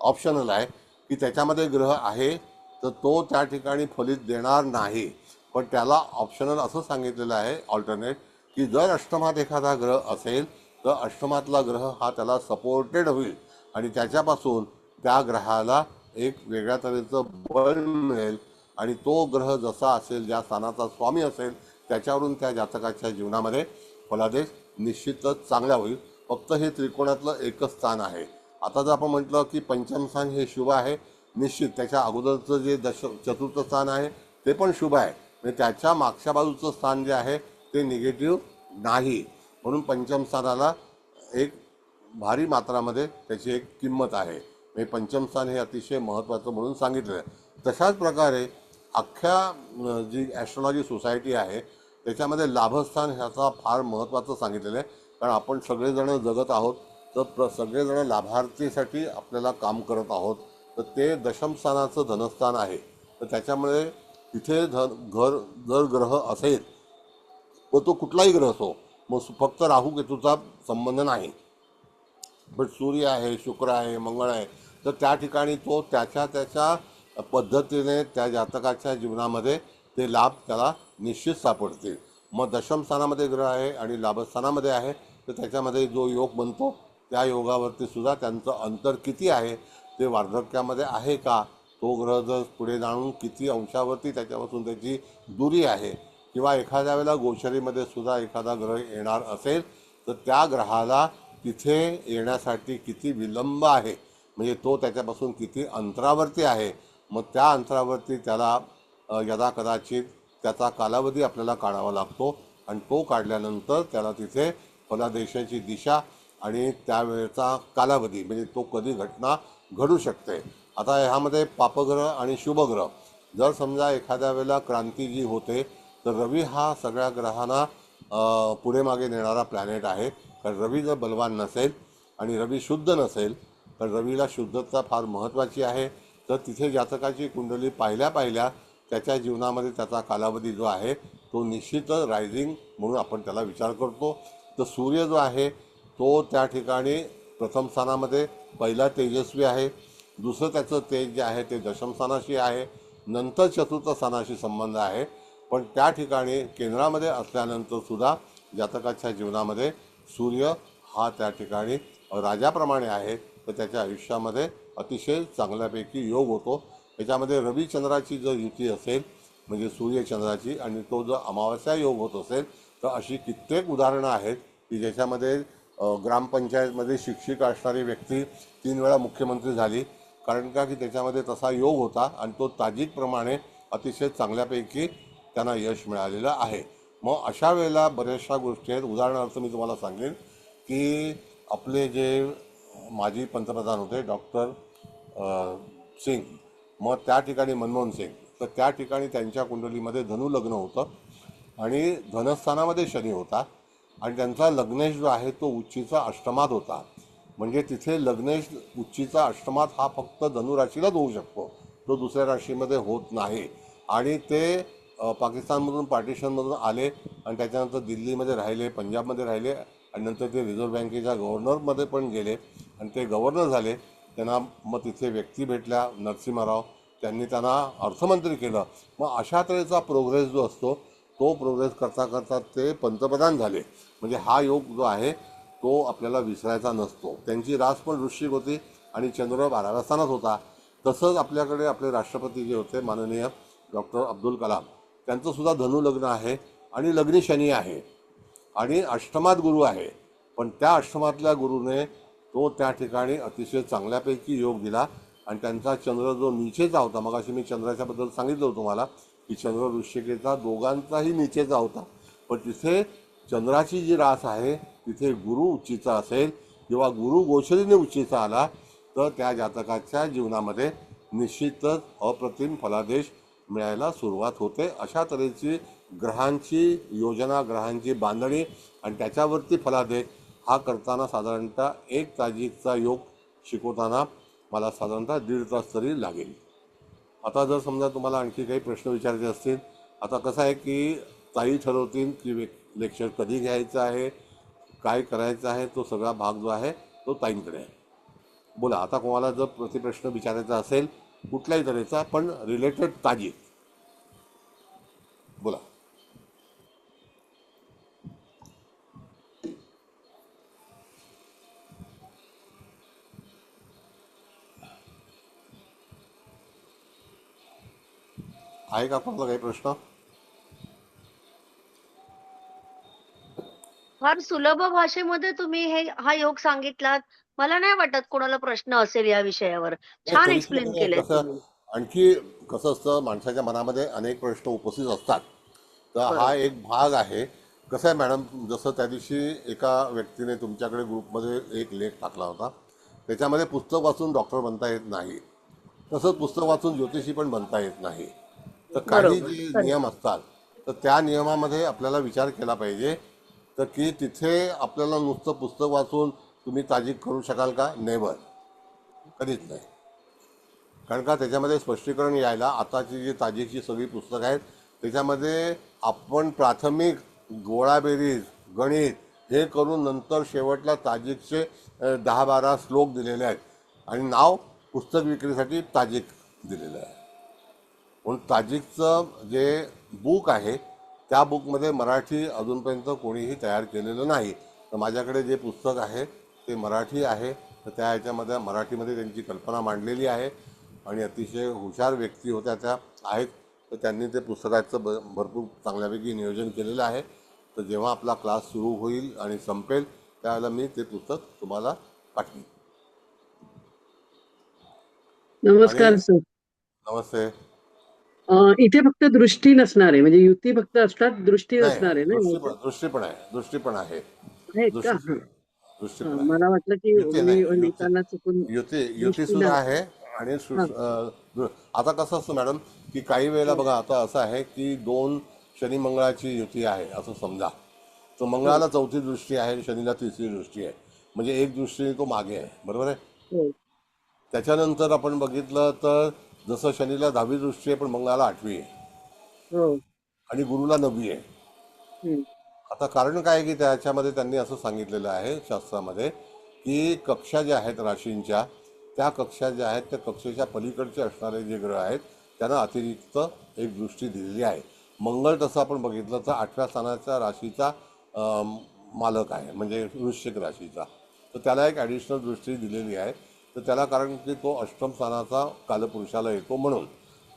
ऑप्शनल आहे की त्याच्यामध्ये ग्रह आहे तर तो त्या ठिकाणी फलित देणार नाही. पण त्याला ऑप्शनल असं सांगितलेलं आहे ऑल्टरनेट की जर अष्टमात एखादा ग्रह असेल तर अष्टमातला ग्रह हा त्याला सपोर्टेड होईल आणि त्याच्यापासून त्या ग्रहाला एक वेगळ्या तऱ्हेचं बळ मिळेल आणि तो ग्रह जसा असेल, ज्या स्थानाचा स्वामी असेल त्याच्यावरून त्या जातकाच्या जीवनामध्ये फलादेश निश्चितच चांगला होईल. फक्त हे त्रिकोणातलं एकच स्थान आहे. आता जर आपण म्हटलं की पंचम स्थान हे शुभ आहे, निश्चित त्याच्या अगोदरचं जे चतुर्थ स्थान आहे ते पण शुभ आहे, म्हणजे त्याच्या मागच्या बाजूचं स्थान जे आहे ते निगेटिव्ह नाही. म्हणून पंचम स्थानाला एक भारी मात्रामध्ये त्याची एक किंमत आहे. म्हणजे पंचम स्थान हे अतिशय महत्त्वाचं म्हणून सांगितलं आहे. तशाच प्रकारे अख्ख्या जी ॲस्ट्रॉलॉजी सोसायटी आहे त्याच्यामध्ये लाभस्थान ह्याचा फार महत्त्वाचं सांगितलेलं आहे. कारण आपण सगळेजणं जगत आहोत तर सगळेजणं लाभार्थीसाठी आपल्याला काम करत आहोत. तर ते दशमस्थानाचं धनस्थान आहे. तर त्याच्यामुळे तिथे जर ग्रह असेल व तो कुठलाही ग्रह असो, मग फक्त राहू केतूचा संबंध नाही, पण सूर्य आहे, शुक्र आहे, मंगळ आहे, तर त्या ठिकाणी तो त्याच्या पद्धतीने त्या जातकाच्या जीवनामध्ये ते लाभ त्याला निश्चित सापडतील. मग दशमस्थानामध्ये ग्रह आहे आणि लाभस्थानामध्ये आहे तर त्याच्यामध्ये जो योग बनतो त्या योगावरती सुद्धा त्यांचं अंतर किती आहे, ते वार्धक्यामध्ये आहे का, तो ग्रह जर पुढे जाणून किती अंशावरती त्याच्यापासून त्याची दुरी आहे, किंवा एखाद्या वेळेला गोचरीमध्ये सुद्धा एखादा ग्रह येणार असेल तर त्या ग्रहाला तिथे येण्यासाठी किती विलंब आहे, म्हणजे तो त्याच्यापासून किती अंतरावरती आहे. मग त्या अंतरावरती त्याला यदा कदाचित त्याचा कालावधी आपल्याला काढावा लागतो आणि तो काढल्यानंतर त्याला तिथे फलादेशाची दिशा आणि त्यावेळेचा कालावधी, म्हणजे तो कधी घटना घडू शकते. आता ह्यामध्ये पापग्रह आणि शुभग्रह, जर समजा एखाद्या वेळेला क्रांती जी होते तर रवी हा सगळ्या ग्रहांना पुढे मागे नेणारा प्लॅनेट आहे. कारण रवी जर बलवान नसेल आणि रवी शुद्ध नसेल तर रवीला शुद्धता फार महत्त्वाची आहे. तर तिथे जातकाची कुंडली पाहिल्या त्याच्या जीवनामध्ये त्याचा कालावधी जो आहे तो निश्चितच रायझिंग म्हणून आपण त्याला विचार करतो. तर सूर्य जो आहे तो त्या ठिकाणी प्रथम स्थानामध्ये, पहिला तेजस्वी आहे, दुसरं त्याचं तेज जे आहे ते दशम स्थानाशी आहे, नंतर चतुर्थ स्थानाशी संबंध आहे. पण त्या ठिकाणी केंद्रामध्ये असल्यानंतर सुद्धा जातकाच्या जीवनामध्ये सूर्य हा त्या ठिकाणी राजाप्रमाणे आहे, तर त्याच्या आयुष्यामध्ये अतिशय चांगल्यापैकी योग होतो. याच्यामध्ये रविचंद्राची जर युती असेल म्हणजे सूर्यचंद्राची, आणि तो जर अमावस्या योग होत असेल, तर अशी कित्येक उदाहरणं आहेत की ज्याच्यामध्ये ग्रामपंचायतमध्ये शिक्षिका असणारी व्यक्ती 3 वेळा मुख्यमंत्री झाली. कारण का की त्याच्यामध्ये तसा योग होता आणि तो ताजिकप्रमाणे अतिशय चांगल्यापैकी त्यांना यश मिळालेलं आहे. मग अशा वेळेला बऱ्याचशा गोष्टी आहेत. उदाहरणार्थ मी तुम्हाला सांगेन की आपले जे माजी पंतप्रधान होते डॉक्टर सिंग, मग त्या ठिकाणी मनमोहन सिंग, तर त्या ठिकाणी त्यांच्या कुंडलीमध्ये धनु लग्न होतं आणि धनस्थानामध्ये शनी होता आणि त्यांचा लग्नेश जो आहे तो उच्चीचा अष्टमात होता. म्हणजे तिथे लग्नेश उच्चीचा अष्टमात हा फक्त धनुराशीलाच होऊ शकतो, तो दुसऱ्या राशीमध्ये होत नाही. आणि ते पाकिस्तानमधून पार्टिशनमधून आले आणि त्याच्यानंतर दिल्लीमध्ये राहिले, पंजाबमध्ये राहिले आणि नंतर ते रिझर्व्ह बँकेच्या गव्हर्नरमध्ये पण गेले आणि ते गव्हर्नर झाले. त्यांना मग तिथे व्यक्ती भेटल्या नरसिंहराव, त्यांनी त्यांना अर्थमंत्री केलं. मग अशा तऱ्हेचा प्रोग्रेस जो असतो तो प्रोग्रेस करता करता ते पंतप्रधान झाले. म्हणजे हा योग जो आहे तो आपल्याला विसरायचा नसतो. त्यांची रास पण वृश्चिक होती आणि चंद्र 12व्या स्थानात होता. तसंच आपल्याकडे आपले राष्ट्रपती जे होते माननीय डॉक्टर अब्दुल कलाम, त्यांचं सुद्धा धनु लग्न आहे आणि लग्नी शनी आहे आणि अष्टमात गुरु आहे. पण त्या अष्टमातल्या गुरुने तो त्या ठिकाणी अतिशय चांगल्यापैकी योग दिला आणि त्यांचा चंद्र जो नीचेचा होता, मगाशी मी चंद्राच्याबद्दल सांगितलं होतं तुम्हाला की चंद्र वृश्चिकेचा दोघांचाही नीचेचा होता, पण तिथे चंद्राची जी रास आहे तिथे गुरु उच्चीचा असेल किंवा गुरु गोचरीने उच्चीचा आला तर त्या जातकाच्या जीवनामध्ये निश्चितच अप्रतिम फलादेश मिळायला सुरुवात होते. अशा तऱ्हेची ग्रहांची योजना, ग्रहांची बांधणी आणि त्याच्यावरती फलादेश हा करताना साधारणतः एक ताजिकचा योग शिकवताना मला साधारणतः 1.5 तास तरी लागेल. आता जर समजा तुम्हाला आणखी काही प्रश्न विचारायचे असतील, आता कसं आहे की ताई ठरवतील की लेक्चर कधी घ्यायचं आहे, काय करायचं आहे, तो सगळा भाग जो आहे तो ताईंकडे आहे. बोला, आता कोणाला जर प्रतिप्रश्न विचारायचा असेल कुठल्याही तऱ्हेचा पण रिलेटेड ताजिक, बोला. आहे का कोणाला काही प्रश्न? फार सुलभ भाषेमध्ये तुम्ही हा योग सांगितलात. मला नाही वाटत कोणाला प्रश्न असेल या विषयावर. नाही, छान तरी एक्सप्लेन सुद्धा केलंय कसं तुम्ही. आणखी कसं असतं, माणसाच्या मनामध्ये अनेक प्रश्न उपस्थित असतात. तर हा बरोबर. एक भाग आहे. कसं आहे मॅडम, जसं त्या दिवशी एका व्यक्तीने तुमच्याकडे ग्रुपमध्ये एक लेख टाकला होता, त्याच्यामध्ये पुस्तक वाचून डॉक्टर बनता येत नाही, तसंच पुस्तक वाचून ज्योतिषी पण बनता येत नाही. तर काही बरोबर. जे खरं. नियम असतात तर त्या नियमामध्ये आपल्याला विचार केला पाहिजे. तर की तिथे आपल्याला नुसतं पुस्तक वाचून तुम्ही ताजिक करू शकाल का? नेव्हर, कधीच नाही. कारण का त्याच्यामध्ये स्पष्टीकरण यायला, आताची जी ताजिकची सगळी पुस्तकं आहेत त्याच्यामध्ये आपण प्राथमिक गोळाबेरीज, गणित हे करून नंतर शेवटला ताजिकचे 10-12 श्लोक दिलेले आहेत आणि नाव पुस्तक विक्रीसाठी ताजिक दिलेलं आहे. म्हणून ताजिकचं जे बुक आहे त्या बुकमध्ये मराठी अजूनपर्यंत कोणीही तयार केलेलं नाही. तर माझ्याकडे जे पुस्तक आहे ते मराठी आहे. तर त्या ह्याच्यामध्ये मराठीमध्ये त्यांची कल्पना मांडलेली आहे आणि अतिशय हुशार व्यक्ती होत्या त्या आहेत. तर त्यांनी ते पुस्तकाचं भरपूर चांगल्यापैकी नियोजन केलेलं आहे. तर जेव्हा आपला क्लास सुरू होईल आणि संपेल त्यावेळेला मी ते पुस्तक तुम्हाला पाठवीन. नमस्कार आणि सर. नमस्ते. इथे फक्त दृष्टी नसणार आहे, म्हणजे युती फक्त असतात, दृष्टी नाही, नसणार आहे ना दृष्टी याच्यात? पण दृष्टी पण आहे, दृष्टी पण आहे, आहेत का? दृष्टी हा. दृष्टी हा, पण आहे. मला वाटलं की युती मी नाही, युती लिहिताना चुकून युती युती दृष्टी सुद्धा ना. आहे. आणि हा. आता कसं असतं मॅडम की काही वेळेला बघा, आता असं आहे की 2 शनी मंगळाची युती आहे असं समजा, तर मंगळाला 4थी दृष्टी आहे आणि शनीला 3री दृष्टी आहे. म्हणजे एक दृष्टीने तो मागे आहे, बरोबर आहे. हो. त्याच्यानंतर आपण बघितलं तर जसं शनीला 10वी दृष्टी आहे पण मंगळाला 8वी आहे हो. आणि गुरुला 9वी आहे. हम्म. आता कारण काय आहे की त्याच्यामध्ये त्यांनी असं सांगितलेलं आहे शास्त्रामध्ये की कक्षा ज्या आहेत राशींच्या, त्या कक्षा ज्या आहेत त्या कक्षेच्या पलीकडचे असणारे जे ग्रह आहेत त्यांना अतिरिक्त एक दृष्टी दिलेली आहे. मंगळ तसं आपण बघितलं तर 8व्या स्थानाच्या राशीचा मालक आहे, म्हणजे वृश्चिक राशीचा, तर त्याला एक ॲडिशनल दृष्टी दिलेली आहे. तर त्याला कारण की तो अष्टम स्थानाचा कालपुरुषाला येतो म्हणून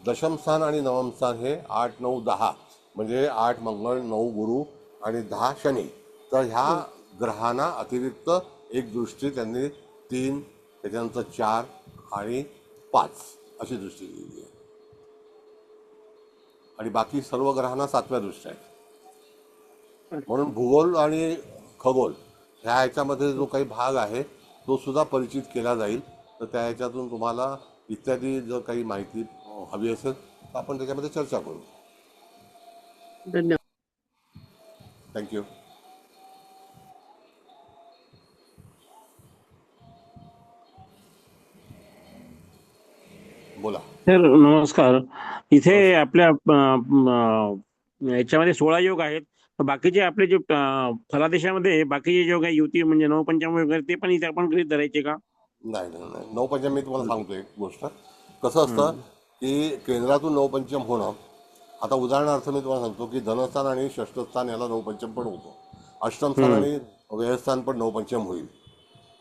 दशम स्थान आणि नवम स्थान हे 8, 9, 10 म्हणजे 8 मंगळ, 9 गुरु आणि 10 शनी. तर ह्या ग्रहांना अतिरिक्त एक दृष्टी त्यांनी 3, त्याच्यानंतर 4 आणि 5 अशी दृष्टी दिलेली आहे. आणि बाकी सर्व ग्रहांना 7व्या दृष्ट्या आहेत. म्हणून भूगोल आणि खगोल ह्या ह्याच्यामध्ये जो काही भाग आहे तो सुद्धा परिचित केला जाईल. तर त्या ह्याच्यातून तुम्हाला इत्यादी जर काही माहिती हवी असेल तर आपण त्याच्यामध्ये चर्चा करू. धन्यवाद. थँक्यू. बोला. सर नमस्कार. इथे आपल्या याच्यामध्ये 16 योग आहेत. बाकीचे आपले जे फलादेशामध्ये बाकीचे योग आहे युती म्हणजे नवपंचम वगैरे ते पण इथे आपण गृहीत धरायचे का? नाही नाही नाही, नवपंचम मी तुम्हाला सांगतो एक गोष्ट. कसं असतं की केंद्रातून नवपंचम होणं, आता उदाहरणार्थ मी तुम्हाला सांगतो की धनस्थान आणि षष्ठस्थान याला नवपंचम पण होतो, अष्टम स्थान आणि व्ययस्थान पण नवपंचम होईल,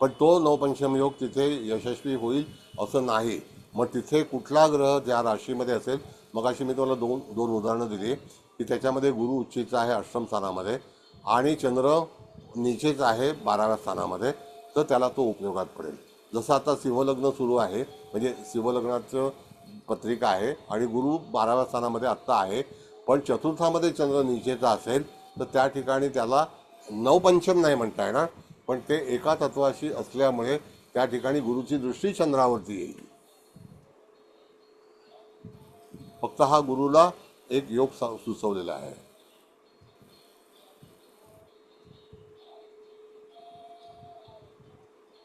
पण तो नवपंचम योग तिथे यशस्वी होईल असं नाही. मग तिथे कुठला ग्रह ज्या राशीमध्ये असेल, मगाशी मी तुम्हाला दोन उदाहरणं दिली की त्याच्यामध्ये गुरु उच्चीचा आहे अष्टम स्थानामध्ये आणि चंद्र नीचेच आहे 12व्या स्थानामध्ये, तर त्याला तो उपयोगात पडेल. जसं आता सिंहलग्न सुरू आहे, म्हणजे सिंहलग्नाचं पत्रिका आहे आणि गुरु 12व्या स्थानामध्ये आत्ता आहे, पण चतुर्थामध्ये चंद्र नीचेचा असेल तर त्या ठिकाणी त्याला नवपंचम नाही म्हणता येणार, पण ते एका तत्वाशी असल्यामुळे त्या ठिकाणी गुरुची दृष्टी चंद्रावरती येईल. फक्त हा गुरुला एक योग सुचवलेला आहे.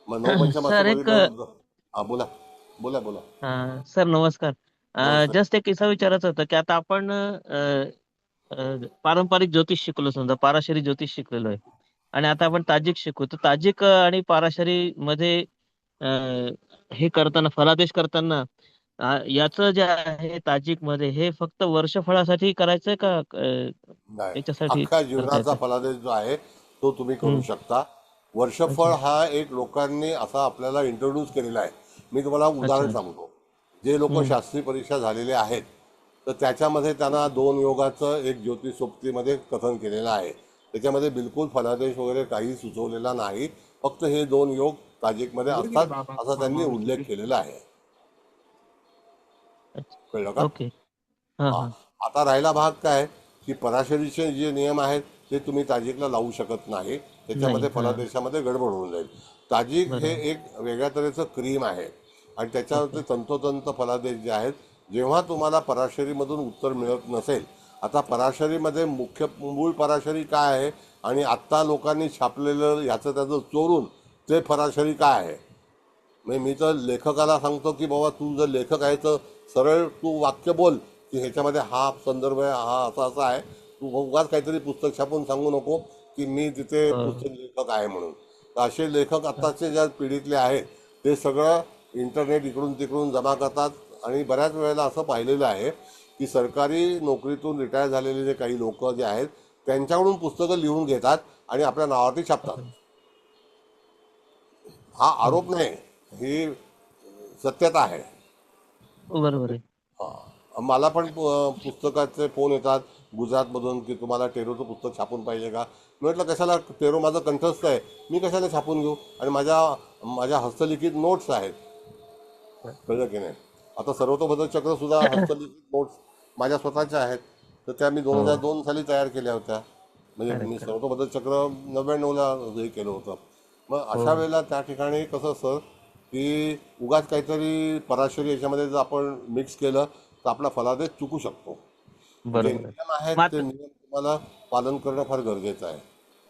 मग नवपंचम असं बघितलं. हा बोला बोला बोला. सर नमस्कार. नमस्कार. जस्ट एक किस्सा विचारायचा होता की आता आपण पारंपरिक ज्योतिष शिकलो, समजा पाराशरी ज्योतिष शिकलेलो आहे आणि आता आपण ताजिक शिकू, तर ताजिक आणि पाराशरी मध्ये हे करताना फलादेश करताना याचं जे आहे ताजिक मध्ये हे फक्त वर्षफळासाठी करायचंय का नाही, याच्यासाठी अख्ख्या करता जीवनाचा येतं? फलादेश जो आहे तो तुम्ही करू शकता. वर्षफळ हा एक लोकांनी असा आपल्याला इंट्रोड्यूस केलेला आहे. मी तुम्हाला उदाहरण सांगतो. जे लोक शास्त्री परीक्षा झालेले आहेत तर त्याच्यामध्ये त्यांना 2 योगाचं एक ज्योतिषोक्तीमध्ये कथन केलेलं आहे. त्याच्यामध्ये बिलकुल फलादेश वगैरे काही सुचवलेला नाही, फक्त हे 2 योग ताजिकमध्ये असतात असा त्यांनी उल्लेख केलेला आहे. कळलं का? ओके. हा हा. हा आता राहिला भाग काय की पराशरीचे जे नियम आहेत ते तुम्ही ताजिकला लावू शकत नाही, त्याच्यामध्ये नाही, हा. फलादेशामध्ये गडबड होऊन जाईल. ताजिक हे एक वेगळ्या तऱ्हेचं क्रीम आहे आणि त्याच्यावरती तंतोतंत फलादेश जे आहेत, जेव्हा तुम्हाला पराशरीमधून उत्तर मिळत नसेल, आता पराशरीमध्ये मुख्य मूळ पराशरी काय आहे आणि आत्ता लोकांनी छापलेलं ह्याचं त्याचं चोरून ते पराशरी काय आहे. म्हणजे मी तर लेखकाला सांगतो की बाबा तू जर लेखक आहे तर सरळ तू वाक्य बोल की ह्याच्यामध्ये हा संदर्भ आहे, हा असा असा आहे. तू उगाच काहीतरी पुस्तक छापून सांगू नको की मी तिथे पुस्तक लेखक आहे म्हणून. तर असे लेखक आत्ताचे ज्या पिढीतले आहेत ते सगळं इंटरनेट इकडून तिकडून जमा करतात आणि बऱ्याच वेळेला असं पाहिलेलं आहे की सरकारी नोकरीतून रिटायर झालेले जे काही लोक जे आहेत त्यांच्याकडून पुस्तकं लिहून घेतात आणि आपल्या नावावरती छापतात. हा आरोप नाही, ही सत्यता आहे. बरोबर आहे. मला पण पुस्तकाचे फोन येतात गुजरातमधून की तुम्हाला टेरोचं पुस्तक छापून पाहिजे का. मी म्हटलं कशाला, टेरो माझं कंठस्थ आहे, मी कशाला छापून घेऊ, आणि माझ्या हस्तलिखित नोट्स आहेत. कळलं की नाही. आता सर्वतोभद्र चक्र सुद्धा हस्तलिखित नोट्स माझ्या स्वतःच्या आहेत, तर त्या मी 2002 साली तयार केल्या होत्या. म्हणजे मी सर्वतोभद्र चक्र 99ला हे केलं होतं. मग अशा वेळेला त्या ठिकाणी कसं असतं की उगाच काहीतरी पराशरी याच्यामध्ये जर आपण मिक्स केलं तर आपला फलादेश चुकू शकतो. जे बरोबर आहे. नियम आहेत ते नियम तुम्हाला पालन करणं फार गरजेचं आहे.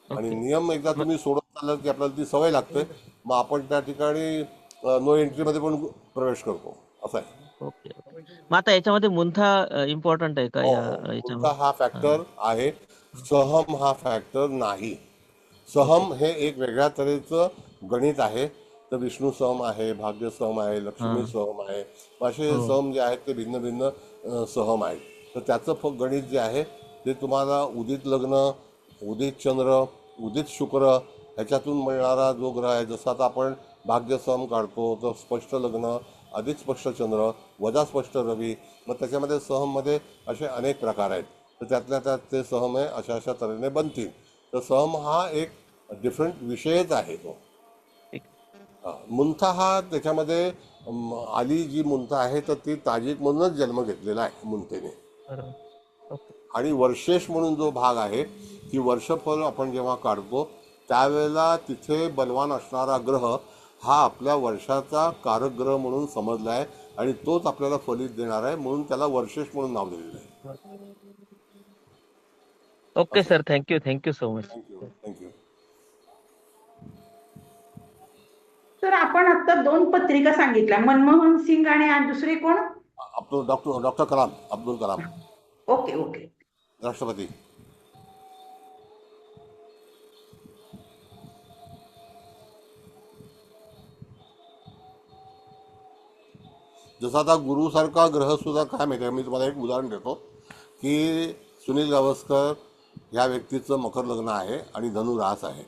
आणि नियम एकदा तुम्ही सोडत चाललात की आपल्याला ती सवय लागते, मग आपण त्या ठिकाणी नो एंट्रीमध्ये पण प्रवेश करतो, असं आहे. ओके. मग आता याच्यामध्ये मुंथा इम्पॉर्टंट आहे का हो, या हो. याच्यामध्ये? मुलगा हा फॅक्टर आहे. सहम हा फॅक्टर नाही. सहम हे एक वेगळ्या तऱ्हेचं गणित आहे. तर विष्णू सहम आहे, भाग्य सहम आहे, लक्ष्मी सहम आहे, असे सहम जे आहेत ते भिन्न भिन्न सहम आहेत. तर त्याचं गणित जे आहे ते तुम्हाला उदित लग्न, उदित चंद्र, उदित शुक्र ह्याच्यातून मिळणारा जो ग्रह आहे, जसं आता आपण भाग्य सहम काढतो तर स्पष्ट लग्न, अधिक स्पष्ट चंद्र, वजा स्पष्ट रवी, मग त्याच्यामध्ये सहममध्ये असे अनेक प्रकार आहेत. तर त्यातल्या त्यात ते सहम आहे अशा अशा तऱ्हेने बनतील. तर सहम हा एक डिफरंट विषयच आहे तो. मुंथा हा त्याच्यामध्ये आली जी मुंथा आहे तर ती ताजिक म्हणूनच जन्म घेतलेला आहे मुंथेने. आणि वर्षेश म्हणून जो भाग आहे की वर्षफल आपण जेव्हा काढतो त्यावेळेला तिथे बलवान असणारा ग्रह हा आपल्या वर्षाचा कारक ग्रह म्हणून समजला आहे आणि तोच आपल्याला फलित देणार आहे, म्हणून त्याला वर्षेश म्हणून नाव दिलेलं आहे. Okay sir, thank you so much. Thank you. तर आपण आता 2 पत्रिका सांगितल्या, मनमोहन सिंग आणि दुसरे कोण? Doctor Kalam, Abdul Kalam, okay okay. राष्ट्रपती. जसं आता गुरुसारखा ग्रह सुद्धा काय माहिती आहे, मी तुम्हाला एक उदाहरण देतो की सुनील गावस्कर ह्या व्यक्तीचं मकर लग्न आहे आणि धनु रास आहे.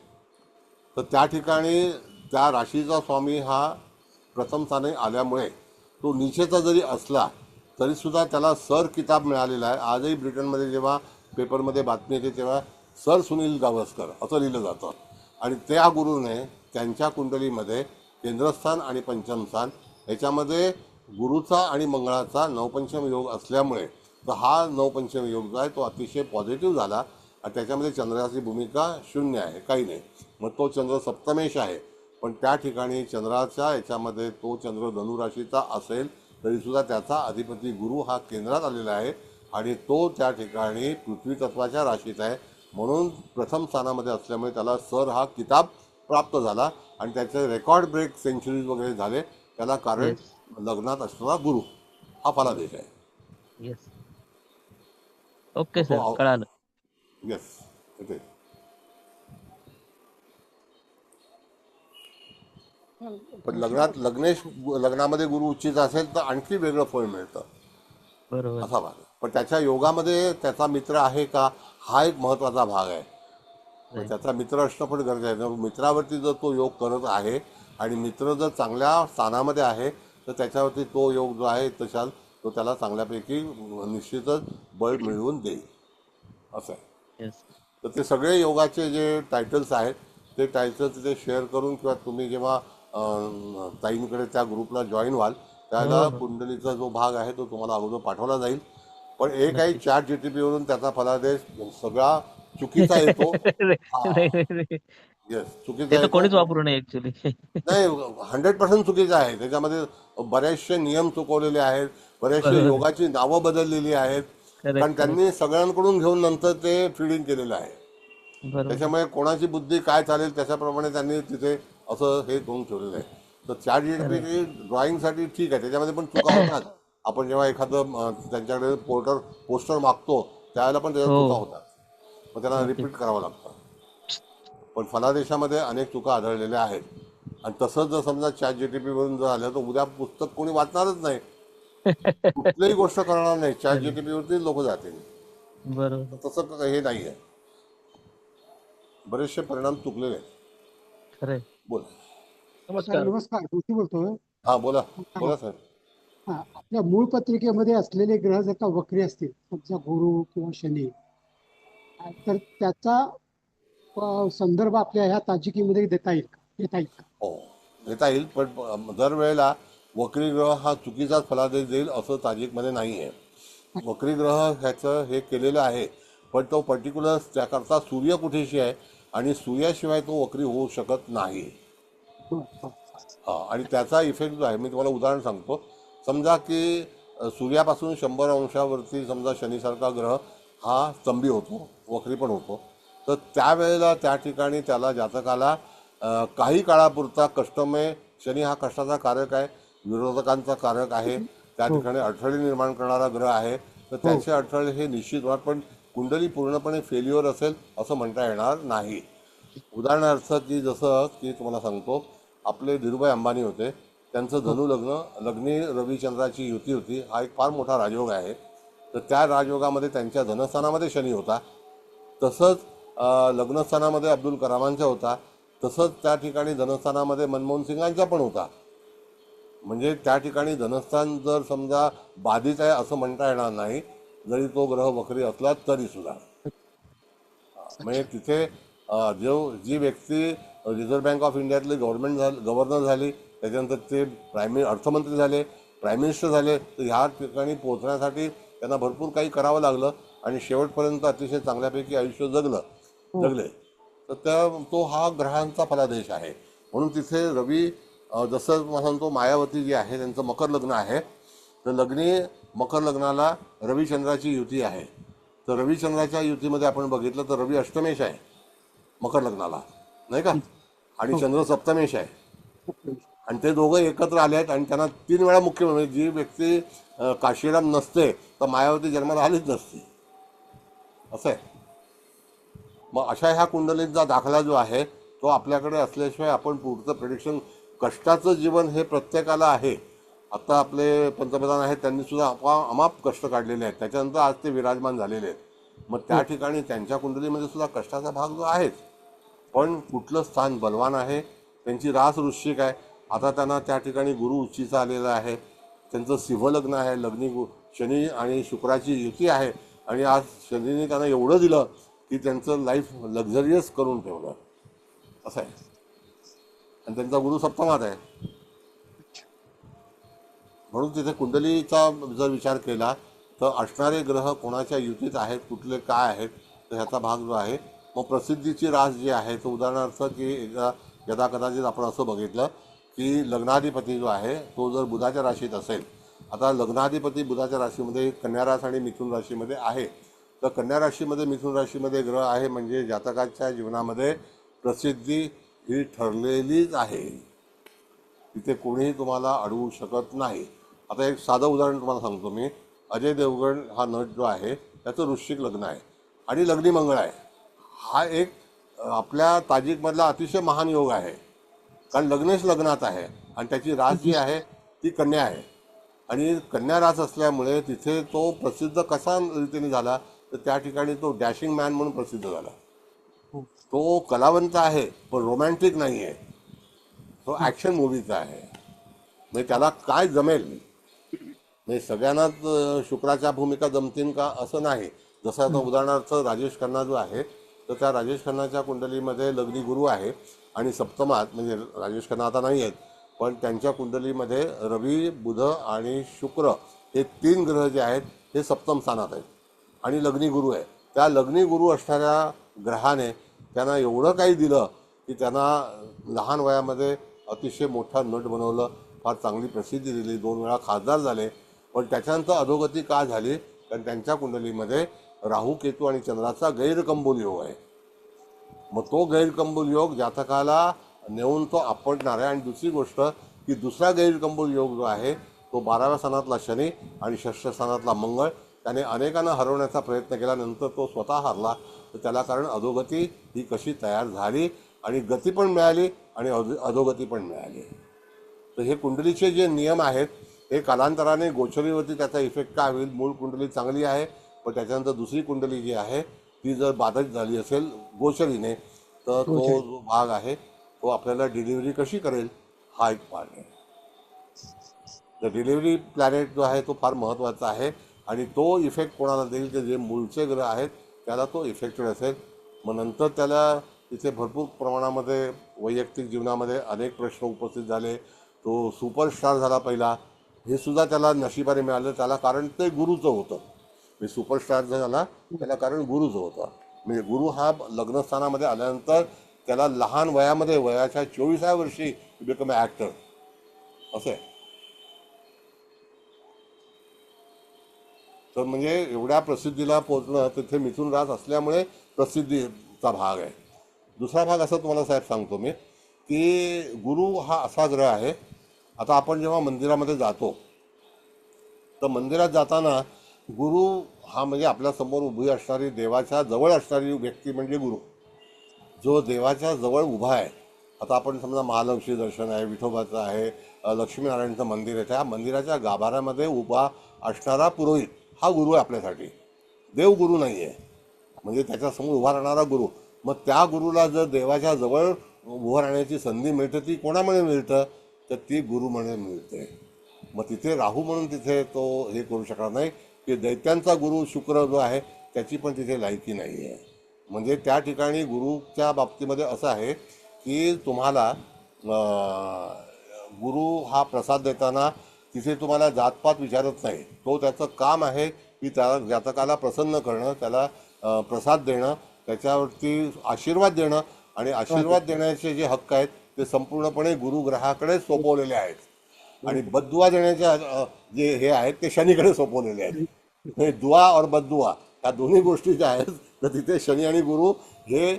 तर त्या ठिकाणी त्या राशीचा स्वामी हा प्रथम स्थानी आल्यामुळे तो नीचेचा जरी असला तरीसुद्धा त्याला सर किताब मिळालेला आहे. आजही ब्रिटनमध्ये जेव्हा पेपरमध्ये बातमी येते तेव्हा सर सुनील गावस्कर असं लिहिलं जातं. आणि त्या गुरुने त्यांच्या कुंडलीमध्ये केंद्रस्थान आणि पंचमस्थान याच्यामध्ये गुरुचा आणि मंगळाचा नवपंचम योग असल्यामुळे तर हा नवपंचम योग जो आहे तो अतिशय पॉझिटिव्ह झाला. आणि त्याच्यामध्ये चंद्राची भूमिका 0 आहे, काही नाही. मग तो चंद्र सप्तमेश आहे, पण त्या ठिकाणी चंद्राच्या याच्यामध्ये तो चंद्र धनुराशीचा असेल तरीसुद्धा त्याचा अधिपती गुरु हा केंद्रात आलेला आहे आणि तो त्या ठिकाणी पृथ्वी तत्वाच्या राशीत आहे, म्हणून प्रथम स्थानामध्ये असल्यामुळे त्याला सर हा किताब प्राप्त झाला. आणि त्याचे रेकॉर्ड ब्रेक सेंचुरीज वगैरे झाले. त्याला कारण लग्नात असणारा गुरु हा फलादेश आहे. येस. ओके सर, कळालं. येस. इथे पण लग्नामध्ये गुरु उच्चित असेल तर आणखी वेगळं फळ मिळतं, बरोबर. असा भाग आहे. पण त्याच्या योगामध्ये त्याचा मित्र आहे का हा एक महत्त्वाचा भाग आहे. पण त्याचा मित्र असणं पण गरजेचं आहे. मित्रावरती जर तो योग करत आहे आणि मित्र जर चांगल्या स्थानामध्ये आहे तर त्याच्यावरती तो योग जो आहे तशाल तो त्याला चांगल्यापैकी निश्चितच बळ मिळवून देईल, असं आहे. येस. तर ते सगळे योगाचे जे टायटल्स आहेत ते टायटल्स ते शेअर करून किंवा तुम्ही जेव्हा ताईंकडे त्या ग्रुपला जॉईन व्हाल त्याला कुंडलीचा जो भाग आहे तो तुम्हाला अगोदर पाठवला जाईल. पण एक आहे ChatGPT वरून त्याचा फलादेश सगळा चुकीचा येतो. येस, चुकीचा ते तर येतो. कोणीच वापरू नये ऍक्च्युली. नाही, 100% चुकीचं आहे. त्याच्यामध्ये बरेचसे नियम चुकवलेले आहेत, बरेचसे योगाची नावं बदललेली आहेत, कारण त्यांनी सगळ्यांकडून घेऊन नंतर ते फीडिंग केलेलं आहे. त्याच्यामुळे कोणाची बुद्धी काय चालेल त्याच्याप्रमाणे त्यांनी तिथे असं हे करून ठेवलेलं आहे. तर ChatGPT ड्रॉइंगसाठी ठीक आहे, त्याच्यामध्ये पण चुका होतात. आपण जेव्हा एखादं त्यांच्याकडे पोस्टर मागतो त्यावेळेला पण त्याच्यात चुका होतात, मग त्याला रिपीट करावं लागतं. पण फलादेशामध्ये अनेक चुका आढळलेल्या आहेत. आणि तसंच जर समजा ChatGPT वरून जर आलं तर उद्या पुस्तक कोणी वाचणारच नाही, कुठलीही गोष्ट करणार नाही, ChatGPT वरती लोक जातील. बरोबर. तसं हे नाही आहे, बरेचसे परिणाम चुकलेले आहेत. खरंय. बोला. नमस्कार, जोशी बोलतोय. हा, बोला बोला सर. आपल्या मूळ पत्रिकेमध्ये असलेले ग्रह जर का वक्री असतील, समजा गुरु किंवा शनी, तर त्याचा संदर्भ आपल्या ह्या ताजिकीमध्ये देता येईल का? हो, देता येईल. पण दरवेळेला वक्री ग्रह हा चुकीचाच फलादेश देईल असं ताजिकमध्ये नाही आहे. वक्री ग्रह ह्याचं हे केलेलं आहे, पण तो पर्टिक्युलर त्याकरता सूर्य कुठेशी आहे आणि सूर्याशिवाय तो वक्री होऊ शकत नाही. आणि त्याचा इफेक्ट जो आहे मी तुम्हाला उदाहरण सांगतो. समजा की सूर्यापासून 100 अंशावरती समजा शनीसारखा ग्रह हा स्तंभी होतो, वक्री पण होतो. तर त्यावेळेला त्या ठिकाणी त्याला जातकाला काही काळापुरता कष्टमय, शनी हा कष्टाचा कारक आहे, विरोधकांचा कारक आहे, त्या ठिकाणी अडथळे निर्माण करणारा ग्रह आहे. तर त्याचे अडथळे हे निश्चित होणार. पण कुंडली पूर्णपणे फेल्युअर असेल असं म्हणता येणार नाही. उदाहरणार्थ की जसं की तुम्हाला सांगतो, आपले धीरूभाई अंबानी होते, त्यांचं धनु लग्नी रविचंद्राची युती होती. हा एक फार मोठा राजयोग आहे. तर त्या राजयोगामध्ये त्यांच्या धनस्थानामध्ये शनी होता. तसंच लग्नस्थानामध्ये अब्दुल कलामांचा होता. तसंच त्या ठिकाणी धनस्थानामध्ये मनमोहन सिंगांचा पण होता. म्हणजे त्या ठिकाणी धनस्थान जर समजा बाधित आहे असं म्हणता येणार नाही, जरी तो ग्रह वक्री असला तरी सुद्धा. म्हणजे तिथे जी व्यक्ती रिझर्व्ह बँक ऑफ इंडियातले गव्हर्नर झाली, त्याच्यानंतर ते अर्थमंत्री झाले, प्राईम मिनिस्टर झाले, तर ह्या ठिकाणी पोहोचण्यासाठी त्यांना भरपूर काही करावं लागलं आणि शेवटपर्यंत अतिशय चांगल्यापैकी आयुष्य जगले. तर तो हा ग्रहांचा फलादेश आहे. म्हणून तिथे रवी, जसं मला सांगतो, मायावती जी आहे त्यांचं मकर लग्न आहे, तर लग्नी मकर लग्नाला रविचंद्राची युती आहे. तर रविचंद्राच्या युतीमध्ये आपण बघितलं तर रवी अष्टमेश आहे मकर लग्नाला, नाही का, आणि चंद्र सप्तमेश आहे. आणि ते दोघं एकत्र आले आहेत आणि त्यांना 3 वेळा मुख्य, म्हणजे जी व्यक्ती काशीराम नसते तर मायावती जन्माला आलीच नसती, असं आहे. मग अशा ह्या कुंडलींचा दाखला जो आहे तो आपल्याकडे असल्याशिवाय आपण पुढचं प्रेडिक्शन, कष्टाचं जीवन हे प्रत्येकाला आहे. आता आपले पंतप्रधान आहेत, त्यांनी सुद्धा अमाप कष्ट काढलेले आहेत, त्याच्यानंतर आज ते विराजमान झालेले आहेत. मग त्या ठिकाणी त्यांच्या कुंडलीमध्ये सुद्धा कष्टाचा भाग जो आहेच. पण कुठलं स्थान बलवान आहे, त्यांची रास वृश्चिक आहे. आता त्यांना त्या ठिकाणी गुरु उच्चीचा आलेला आहे, त्यांचं सिंह लग्न आहे, लग्नी शनी आणि शुक्राची युती आहे. आणि आज शनीने त्यांना एवढं दिलं की त्यांचं लाईफ लक्झरियस करून ठेवलं, असं आहे. आणि त्यांचा गुरु सप्तमात आहे. म्हणून तिथे कुंडलीचा जर विचार केला तर असणारे ग्रह कोणाच्या युतीत आहेत, कुठले काय आहेत, तर ह्याचा भाग जो आहे. मग प्रसिद्धीची रास जी आहे, तर उदाहरणार्थ की यदा कदाचित आपण असं बघितलं की लग्नाधिपती जो आहे तो जर बुधाच्या राशीत असेल, आता लग्नाधिपती बुधाच्या राशीमध्ये कन्या रास आणि मिथुन राशीमध्ये आहे, तर कन्या राशीमध्ये मिथुन राशीमध्ये ग्रह आहे म्हणजे जातकाच्या जीवनामध्ये प्रसिद्धी ही ठरलेलीच आहे. तिथे कोणीही तुम्हाला अडवू शकत नाही. आता एक साधं उदाहरण तुम्हाला सांगतो मी. अजय देवगण हा नट जो आहे त्याचं वृश्चिक लग्न आहे आणि लग्नी मंगळ आहे. हा एक आपल्या ताजिकमधला अतिशय महान योग आहे, कारण लग्नेश लग्नात आहे आणि त्याची रास जी आहे ती कन्या आहे. आणि कन्या रास असल्यामुळे तिथे तो प्रसिद्ध कसा रीतीने झाला, तर त्या ठिकाणी तो डॅशिंग मॅन म्हणून प्रसिद्ध झाला. तो कलावंत आहे पण रोमॅन्टिक नाही आहे, तो ॲक्शन मूवीचा आहे. म्हणजे त्याला काय जमेल, म्हणजे सगळ्यांनाच शुक्राच्या भूमिका जमतील का असं नाही. जसं आता उदाहरणार्थ राजेश खन्ना जो आहे, तर त्या राजेश खन्नाच्या कुंडलीमध्ये लग्नी गुरु आहे आणि सप्तमात, म्हणजे राजेश खन्ना आता नाही आहेत पण त्यांच्या कुंडलीमध्ये रवी, बुध आणि शुक्र हे 3 ग्रह जे आहेत हे सप्तम स्थानात आहेत आणि लग्नी गुरु आहे. त्या लग्नी गुरु असणाऱ्या ग्रहाने त्यांना एवढं काही दिलं की त्यांना लहान वयामध्ये अतिशय मोठा नट बनवलं, फार चांगली प्रसिद्धी दिली, 2 वेळा खासदार झाले. पण त्याच्यानंतर अधोगती का झाली, कारण त्यांच्या कुंडलीमध्ये राहू, केतू आणि चंद्राचा गैरकंबूल योग आहे. मग तो गैरकंबूल योग जातकाला नेऊन तो आपटणार आहे. आणि दुसरी गोष्ट की दुसरा गैरकंबूल योग जो आहे तो 12व्या स्थानातला शनी आणि 6ष्ठ स्थानातला मंगळ, त्याने अनेकांना हरवण्याचा प्रयत्न केला, नंतर तो स्वतः हरला. तर त्याला कारण अधोगती ही कशी तयार झाली आणि गती पण मिळाली आणि अधोगती पण मिळाली. तर हे कुंडलीचे जे नियम आहेत हे कालांतराने गोचरीवरती त्याचा इफेक्ट काय होईल. मूळ कुंडली चांगली आहे पण त्याच्यानंतर दुसरी कुंडली जी आहे ती जर बाधित झाली असेल गोचरीने, तर तो जो भाग आहे तो आपल्याला डिलिव्हरी कशी करेल हा एक भाग आहे. तर डिलिव्हरी प्लॅनेट जो आहे तो फार महत्त्वाचा आहे आणि तो इफेक्ट कोणाला देईल की जे मूळचे ग्रह आहेत त्याला तो इफेक्टेड असेल. मग नंतर त्याला तिथे भरपूर प्रमाणामध्ये वैयक्तिक जीवनामध्ये अनेक प्रश्न उपस्थित झाले. तो सुपरस्टार झाला पहिला, हे सुद्धा त्याला नशिबाने मिळालं. त्याला कारण ते गुरुचं होतं. म्हणजे सुपरस्टार झाला त्याला कारण गुरुचं होतं. म्हणजे गुरु हा लग्नस्थानामध्ये आल्यानंतर त्याला लहान वयामध्ये, वयाच्या 24व्या वर्षी बिकम ॲक्टर असं आहे. तर म्हणजे एवढ्या प्रसिद्धीला पोहोचणं तिथे मिथुन रास असल्यामुळे प्रसिद्धीचा भाग आहे. दुसरा भाग असा तुम्हाला साहेब सांगतो मी की गुरु हा असा ग्रह आहे. आता आपण जेव्हा मंदिरामध्ये जातो तर मंदिरात जाताना गुरु हा म्हणजे आपल्या समोर उभी असणारी देवाच्या जवळ असणारी व्यक्ती म्हणजे गुरु. जो देवाच्या जवळ उभा आहे. आता आपण समजा महालक्ष्मी दर्शन आहे, विठोबाचं आहे, लक्ष्मीनारायणचं मंदिर आहे, त्या मंदिराच्या गाभाऱ्यामध्ये उभा असणारा पुरोहित हा गुरु आहे आपल्यासाठी. देव गुरु नाही आहे, म्हणजे त्याच्यासमोर उभा राहणारा गुरु. मग त्या गुरुला जर देवाच्या जवळ उभं राहण्याची संधी मिळते, ती कोणामुळे मिळतं? तर ती गुरुमुळे मिळते. मग तिथे राहू म्हणून तिथे तो हे करू शकणार नाही की दैत्यांचा गुरु शुक्र जो आहे त्याची पण तिथे लायकी नाही आहे. म्हणजे त्या ठिकाणी गुरुच्या बाबतीमध्ये असं आहे की तुम्हाला गुरु हा प्रसाद देताना तिथे तुम्हाला जातपात विचारत नाही. तो त्याचं काम आहे की त्याला जातकाला प्रसन्न करणं, त्याला प्रसाद देणं, त्याच्यावरती आशीर्वाद देणं, आणि आशीर्वाद देण्याचे जे हक्क आहेत ते संपूर्णपणे गुरुग्रहाकडे सोपवलेले आहेत. आणि बद्दुआ देण्याचे जे हे आहेत ते शनीकडे सोपवलेले आहेत. म्हणजे दुआ और बद्दुआ या दोन्ही गोष्टी ज्या आहेत तर तिथे शनी आणि गुरु हे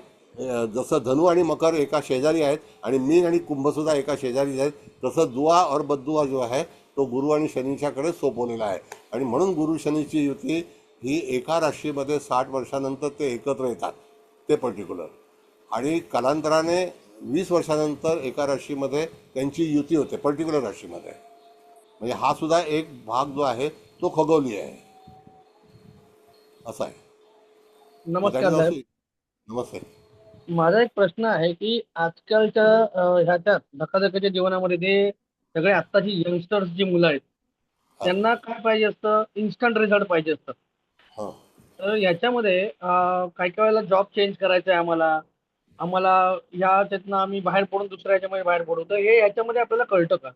जसं धनु आणि मकर एका शेजारी आहेत आणि मीन आणि कुंभसुद्धा एका शेजारी आहेत, तसं दुआ और बद्दुआ जो आहे तो गुरु आणि शनीच्याकडे सोपवलेला आहे. आणि म्हणून गुरु शनीची युती ही एका राशीमध्ये 60 वर्षानंतर ते एकत्र येतात, ते पर्टिक्युलर. आणि कालांतराने 20 वर्षानंतर एका राशीमध्ये त्यांची युती होते, पर्टिक्युलर राशीमध्ये. म्हणजे हा सुद्धा एक भाग जो आहे तो खगोली आहे, असा आहे. नमस्कार त्याच्यात साहेब. असं- नमस्ते. माझा एक प्रश्न आहे की आजकालच्या ह्याच्यात धकाधकीच्या जीवनामध्ये ते सगळे आत्ताची यंगस्टर्स जी मुलं आहेत त्यांना काय पाहिजे असतं, इन्स्टंट रिझल्ट पाहिजे असतं. हां तर ह्याच्यामध्ये काही काही वेळेला जॉब चेंज करायचा आहे आम्हाला आम्हाला ह्याच्यातनं आम्ही बाहेर पडून दुसऱ्या ह्याच्यामध्ये बाहेर पडू, तर हे ह्याच्यामध्ये आपल्याला कळतं का?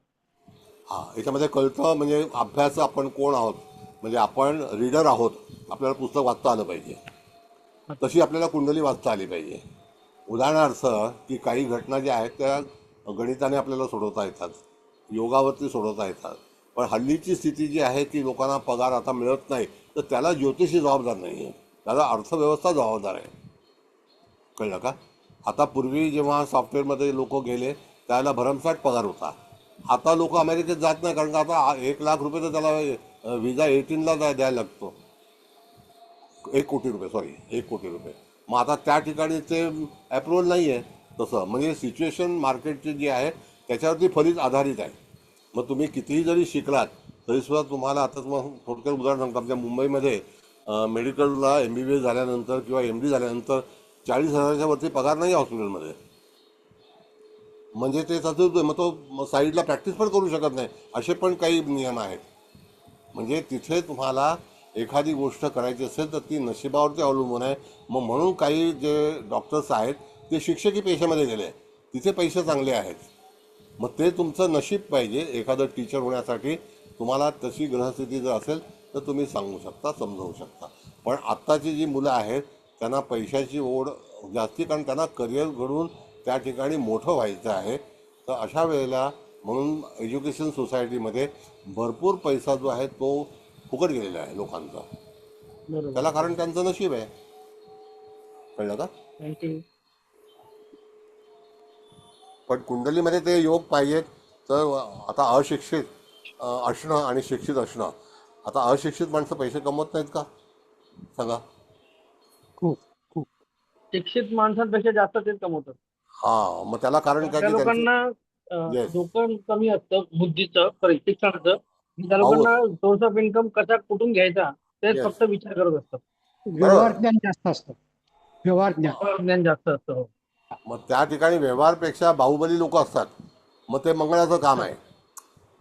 हां याच्यामध्ये कळतं. म्हणजे अभ्यास आपण कोण आहोत, म्हणजे आपण रीडर आहोत, आपल्याला पुस्तक वाचता आलं पाहिजे, तशी आपल्याला कुंडली वाचता आली पाहिजे. उदाहरणार्थ की काही घटना ज्या आहेत त्या गणिताने आपल्याला सोडवता येतात, योगावरती सोडवता येतात. पण हल्लीची स्थिती जी आहे की लोकांना पगार आता मिळत नाही, तर त्याला ज्योतिषी जबाबदार नाही आहे, त्याला अर्थव्यवस्था जबाबदार आहे. कळलं का? आता पूर्वी जेव्हा सॉफ्टवेअरमध्ये लोक गेले त्याला भरमसाठ पगार होता. आता लोक अमेरिकेत जात नाही, कारण का आता 1,00,000 रुपये तर त्याला विजा 18ला द्यायला लागतो. 1,00,00,000 रुपये, सॉरी 1,00,00,000 रुपये. मग आता त्या ठिकाणी ते अप्रुव्हल नाही आहे तसं. म्हणजे सिच्युएशन मार्केटची जी आहे त्याच्यावरती फलित आधारित आहे. मग तुम्ही कितीही जरी शिकलात तरीसुद्धा तुम्हाला आता तुम्हाला थोडक्यात उदाहरण सांगतो. आमच्या मुंबईमध्ये मेडिकलला MBBS झाल्यानंतर किंवा MD झाल्यानंतर 40,000च्या वरती पगार नाही हॉस्पिटलमध्ये. म्हणजे ते तसंच, मग तो साईडला प्रॅक्टिस पण करू शकत नाही, असे पण काही नियम आहेत. म्हणजे तिथे तुम्हाला एखादी गोष्ट करायची असेल तर ती नशिबावरती अवलंबून आहे. मग म्हणून काही जे डॉक्टर्स आहेत ते शिक्षकी पेशामध्ये गेले, तिथे पैसे चांगले आहेत. मग ते तुमचं नशीब पाहिजे. एखादं टीचर होण्यासाठी तुम्हाला तशी ग्रहस्थिती जर असेल तर तुम्ही सांगू शकता, समजावू शकता. पण आत्ताची जी मुलं आहेत त्यांना पैशाची ओढ जास्ती, कारण त्यांना करिअर घडवून त्या ठिकाणी मोठं व्हायचं आहे. तर अशा वेळेला म्हणून एज्युकेशन सोसायटीमध्ये भरपूर पैसा जो आहे तो फुकट गेलेला आहे लोकांचा. त्याला कारण त्यांचं नशीब आहे. कळलं का? थँक्यू. पण कुंडलीमध्ये ते योग पाहिजेत. तर आता अशिक्षित असणं आणि शिक्षित असणं, आता अशिक्षित माणसं पैसे कमवत नाहीत का? सांगा. खूप खूप शिक्षित माणसांपेक्षा जास्त तेच कमवतात. हां, मग त्याला कारण काय त्या की त्यांची लोकांना येस डोकं कमी असतं बुद्धीचं, सॉरी शिक्षणाचं. त्या भाऊ लोकांना सोर्स ऑफ इन्कम कसा कुठून घ्यायचा तेच येस फक्त विचार करत असतात. व्यवहार बरोबर. ज्ञान जास्त असतं. व्यवहार ज्ञान. ज्ञान जास्त असतं. हो. मग त्या ठिकाणी व्यवहारपेक्षा बाहुबली लोक असतात. मग ते मंगळाचं काम आहे.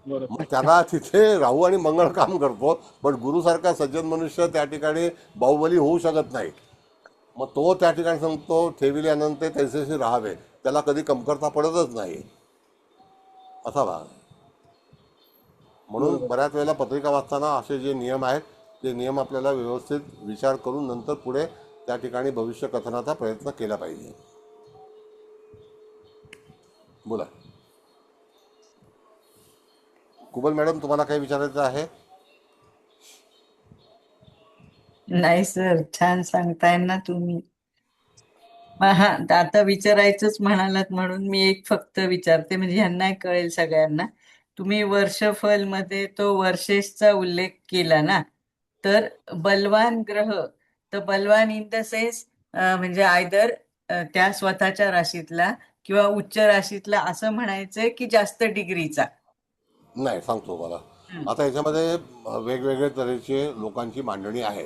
बरोबर. मग त्याला तिथे राहू आणि मंगळ काम करतो. पण गुरुसारखा सज्जन मनुष्य त्या ठिकाणी बाहुबली होऊ शकत नाही. मग तो त्या ठिकाणी सांगतो ठेविले अनंत तैसेशी राहावे, त्याला कधी कमतरता पडतच नाही, असा भाग. म्हणून बऱ्याच वेळेला पत्रिका वाचताना असे जे नियम आहेत ते नियम आपल्याला व्यवस्थित विचार करून नंतर पुढे त्या ठिकाणी भविष्य कथनाचा प्रयत्न केला पाहिजे. बोला कुबल मॅडम, तुम्हाला काही विचारायचं आहे? नाही सर, छान सांगताय ना तुम्ही. हा, आता विचारायचंच म्हणालात म्हणून मी एक फक्त विचारते, म्हणजे ह्यांना कळेल सगळ्यांना. तुम्ही वर्षफल मध्ये तो वर्षेशचा उल्लेख केला ना, तर बलवान ग्रह, तर बलवान इन द सेन्स म्हणजे आयदर त्या स्वतःच्या राशीतला किंवा उच्च राशीतला असं म्हणायचंय की जास्त डिग्रीचा. नाही, सांगतो मला. हम्म, आता याच्यामध्ये वेगवेगळे तऱ्हेचे लोकांची मांडणी आहे.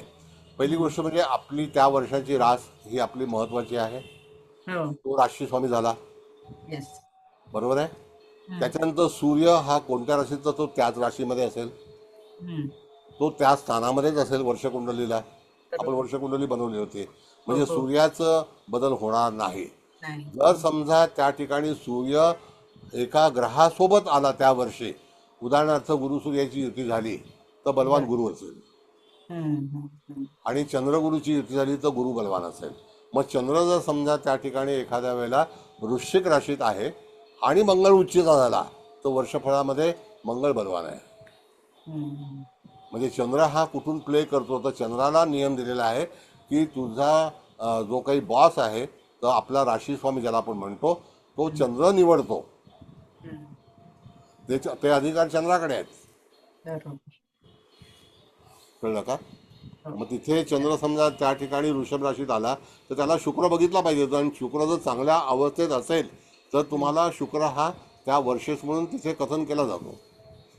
पहिली हम्म. गोष्ट म्हणजे आपली त्या वर्षाची रास ही आपली महत्वाची आहे. हो. तो राशी स्वामी झाला, येस. बरोबर आहे. त्याच्यानंतर सूर्य हा कोणत्या राशीचा, तो त्याच राशीमध्ये असेल, तो त्या स्थानामध्येच असेल वर्षकुंडलीला. आपण वर्षकुंडली बनवली होती, हो म्हणजे हो. सूर्याचं बदल होणार नाही. नाही. जर समजा त्या ठिकाणी सूर्य एका ग्रहासोबत आला त्या वर्षी, उदाहरणार्थ गुरु सूर्याची युती झाली तर बलवान बर. गुरु असेल, हम्म, हम्म, हम्म. आणि चंद्रगुरूची युती झाली तर गुरु बलवान असेल. मग चंद्र जर समजा त्या ठिकाणी एखाद्या वेळेला वृश्चिक राशीत आहे आणि मंगळ उच्चचा झाला तर वर्षफळामध्ये मंगळ बलवान आहे. हम्म. म्हणजे चंद्र हा कुठून प्ले करतो, तर चंद्राला नियम दिलेला आहे की तुझा जो काही बॉस आहे, तर आपला राशी स्वामी ज्याला आपण म्हणतो, तो चंद्र निवडतो. हम्म. ते अधिकार चंद्राकडे आहेत. बरोबर. कळलं का? हो. मग तिथे चंद्र समजा त्या ठिकाणी वृषभ राशीत आला तर त्याला शुक्र बघितला पाहिजे, आणि शुक्र जर चांगल्या अवस्थेत असेल तर तुम्हाला शुक्र हा त्या वर्षेस म्हणून तिथे कथन केला जातो.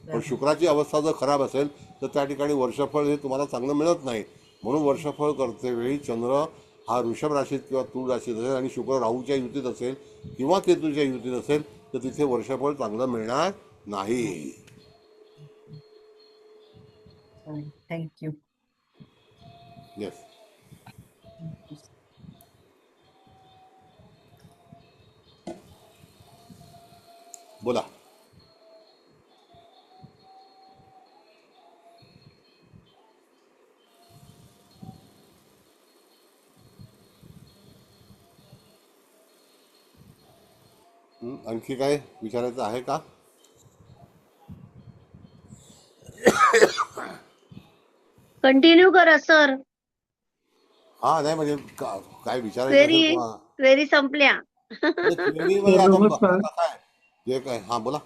पण शुक्राची अवस्था जर खराब असेल तर त्या ठिकाणी वर्षफळ हे तुम्हाला चांगलं मिळत नाही. म्हणून वर्षफळ करते वेळी चंद्र हा वृषभ राशीत किंवा तूळ राशीत असेल आणि शुक्र राहूच्या युतीत असेल किंवा केतूच्या युतीत असेल तर तिथे वर्षफळ चांगलं मिळणार नाही. थँक्यू. येस, बोला. आणखी काय विचारायचं आहे का? कंटिन्यू करा सर. हा, नाही म्हणजे काय विचारायचं क्वेरी असेल तुम्हाला? क्वेरी संपल्या. क्वेरीमध्ये सर आता नमस्कार. आता काय जे काय, हा बोला.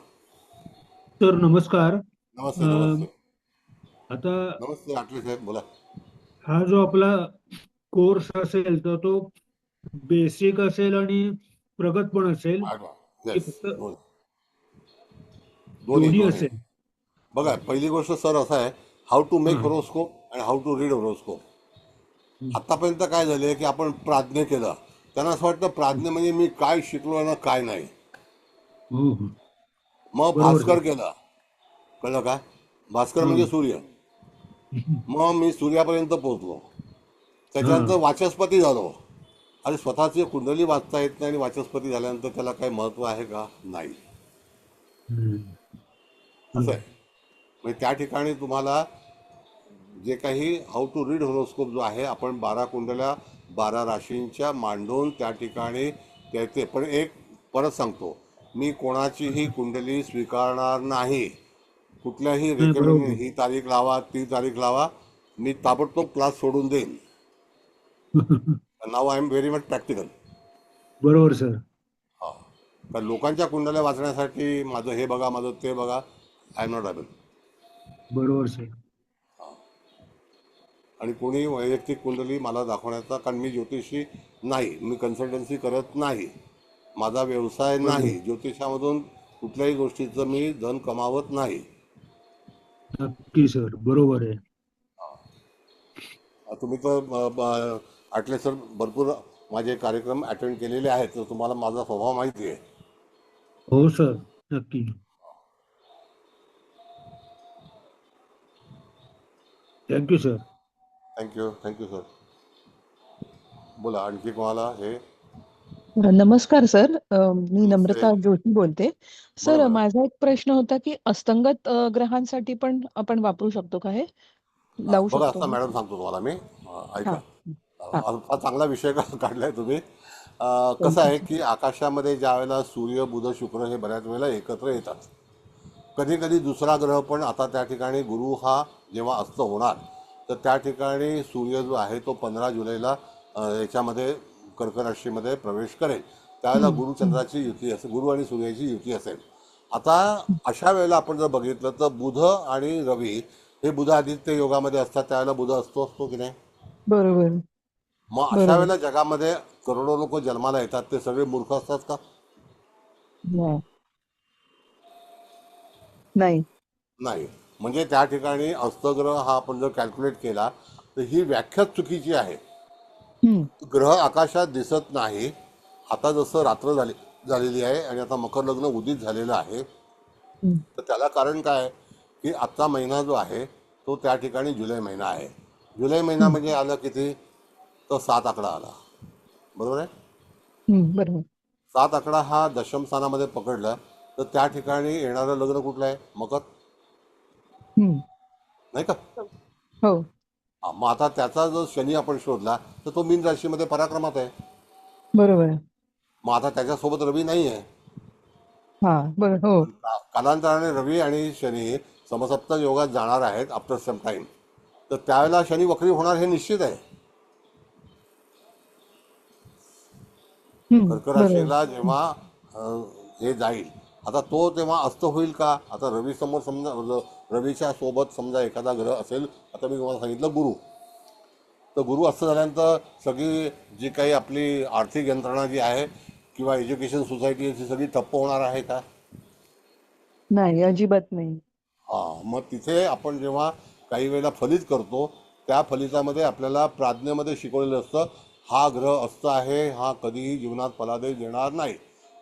सर नमस्कार. नमस्ते, नमस्ते, आता नमस्ते आटले साहेब, बोला. हा जो आपला कोर्स असेल तर तो बेसिक असेल आणि प्रगत पण असेल की येस, फक्त दोन्ही दोन्ही दोन्ही. असेल? बघा, पहिली गोष्ट सर असं आहे, हाऊ टू मेक होरोस्कोप आणि हाऊ टू रीड होरोस्कोप. आतापर्यंत काय झाले की आपण प्राज्ञ केलं, त्यांना असं वाटतं प्राज्ञ म्हणजे मी काय शिकलो ना काय नाही. हो हो. मग बरोबर भास्कर सर. केलं, कळलं का? भास्कर म्हणजे सूर्य. मग मी सूर्यापर्यंत पोहोचलो, त्याच्यानंतर वाचस्पती झालो. आणि स्वतःची कुंडली वाचता येत नाही आणि वाचस्पती झाल्यानंतर त्याला काही महत्त्व आहे का? नाही. असं आहे. म्हणजे त्या ठिकाणी तुम्हाला जे काही हाऊ टू रीड होरोस्कोप जो आहे, आपण 12 कुंडल्या 12 राशींच्या मांडून त्या ठिकाणी त्याचे, पण एक परत सांगतो, मी कोणाचीही कुंडली स्वीकारणार नाही. कुठल्याही नाही, रेकमेंड बरोबर. ही तारीख लावा, ती तारीख लावा, मी ताबडतोब क्लास सोडून देईन. Now I am very much practical. बरोबर सर. हा, तर लोकांच्या कुंडल्या वाचण्यासाठी माझं हे बघा, माझं ते बघा, आय एम नॉट एबल. बरोबर सर. आणि कोणी वैयक्तिक कुंडली मला दाखवण्याचा, कारण मी ज्योतिषी नाही, मी कन्सल्टन्सी करत नाही, माझा व्यवसाय नाही, ज्योतिषामधून कुठल्याही गोष्टीचं मी धन कमावत नाही. नक्की सर, बरोबर आहे. तुम्ही तर आटले सर भरपूर माझे कार्यक्रम अटेंड केलेले आहेत, तर तुम्हाला माझा स्वभाव माहिती आहे. हो सर, नक्की. Thank you sir. Thank you sir. बोला, आणखी कोणाला हे? नमस्कार सर. मी नमस्ते. नम्रता जोशी बोलते. सर, बरोबर. माझा एक प्रश्न होता की अस्तंगत ग्रहांसाठी पण आपण वापरू शकतो का हे? हा, लावू बघा, शकतो आता का? मॅडम सांगतो तुम्हाला मी. ऐका, हा. हा चांगला विषय काढलाय तुम्ही. कसं आहे की आकाशामध्ये ज्या वेळेला सूर्य, बुध, शुक्र हे बऱ्याच वेळेला एकत्र येतात. कधी कधी दुसरा ग्रह पण, आता त्या ठिकाणी गुरु हा जेव्हा अस्त होणार तर त्या ठिकाणी सूर्य जो आहे तो 15 जुलैला याच्यामध्ये कर्क राशीमध्ये प्रवेश करेल. त्यावेळेला गुरुचंद्राची युती असेल, गुरु आणि सूर्याची युती असेल. आता अशा वेळेला आपण जर बघितलं तर बुध आणि रवी हे बुध आदित्य योगामध्ये असतात त्यावेळेला बुध असतो की नाही? बरोबर मग अशा बरोबर वेळेला जगामध्ये करोडो लोक जन्माला येतात, ते सगळे मूर्ख असतात का? नाही नाही नाही. म्हणजे त्या ठिकाणी अस्तग्रह हा आपण जर कॅल्क्युलेट केला तर ही व्याख्याच चुकीची आहे. हम्म ग्रह आकाशात दिसत नाही. आता जसं रात्र झालेली आहे आणि आता मकर लग्न उदित झालेलं आहे, हम्म तर त्याला कारण काय, की आजचा महिना जो आहे तो त्या ठिकाणी जुलै महिना आहे. जुलै महिना हम्म म्हणजे आलं किती, तर 7 आकडा आला, बरोबर आहे? बरोबर 7 आकडा हा दशम स्थानामध्ये पकडला तर त्या ठिकाणी येणारं लग्न कुठलं आहे? मकर, हम्म नाही का? हो मग आता त्याचा जर शनी आपण शोधला तर तो मीन राशीमध्ये पराक्रमात आहे. बरोबर आहे. मग आता त्याच्यासोबत रवी नाही आहे. हा बरोबर हो कालांतराने रवी आणि शनी समसप्त योगात जाणार आहेत आफ्टर सम टाइम. तर त्यावेळेला शनी वक्री होणार हे निश्चित आहे. कर्क बरोबर राशीला जेव्हा हे जाईल, आता तो तेव्हा अस्त होईल का? आता रवी समोर समजा रवीच्या सोबत समजा एखादा ग्रह असेल, आता मी तुम्हाला सांगितलं गुरु, तर गुरु अस्त झाल्यानंतर सगळी जी काही आपली आर्थिक यंत्रणा जी आहे किंवा एज्युकेशन सोसायटी ती सगळी ठप्प होणार आहे का? नाही अजिबात नाही. मग तिथे आपण जेव्हा काही वेळेला फलित करतो त्या फलितामध्ये आपल्याला प्राज्ञेमध्ये शिकवलेलं असतं हा ग्रह असतं आहे, हा कधीही जीवनात फलादेश देणार नाही.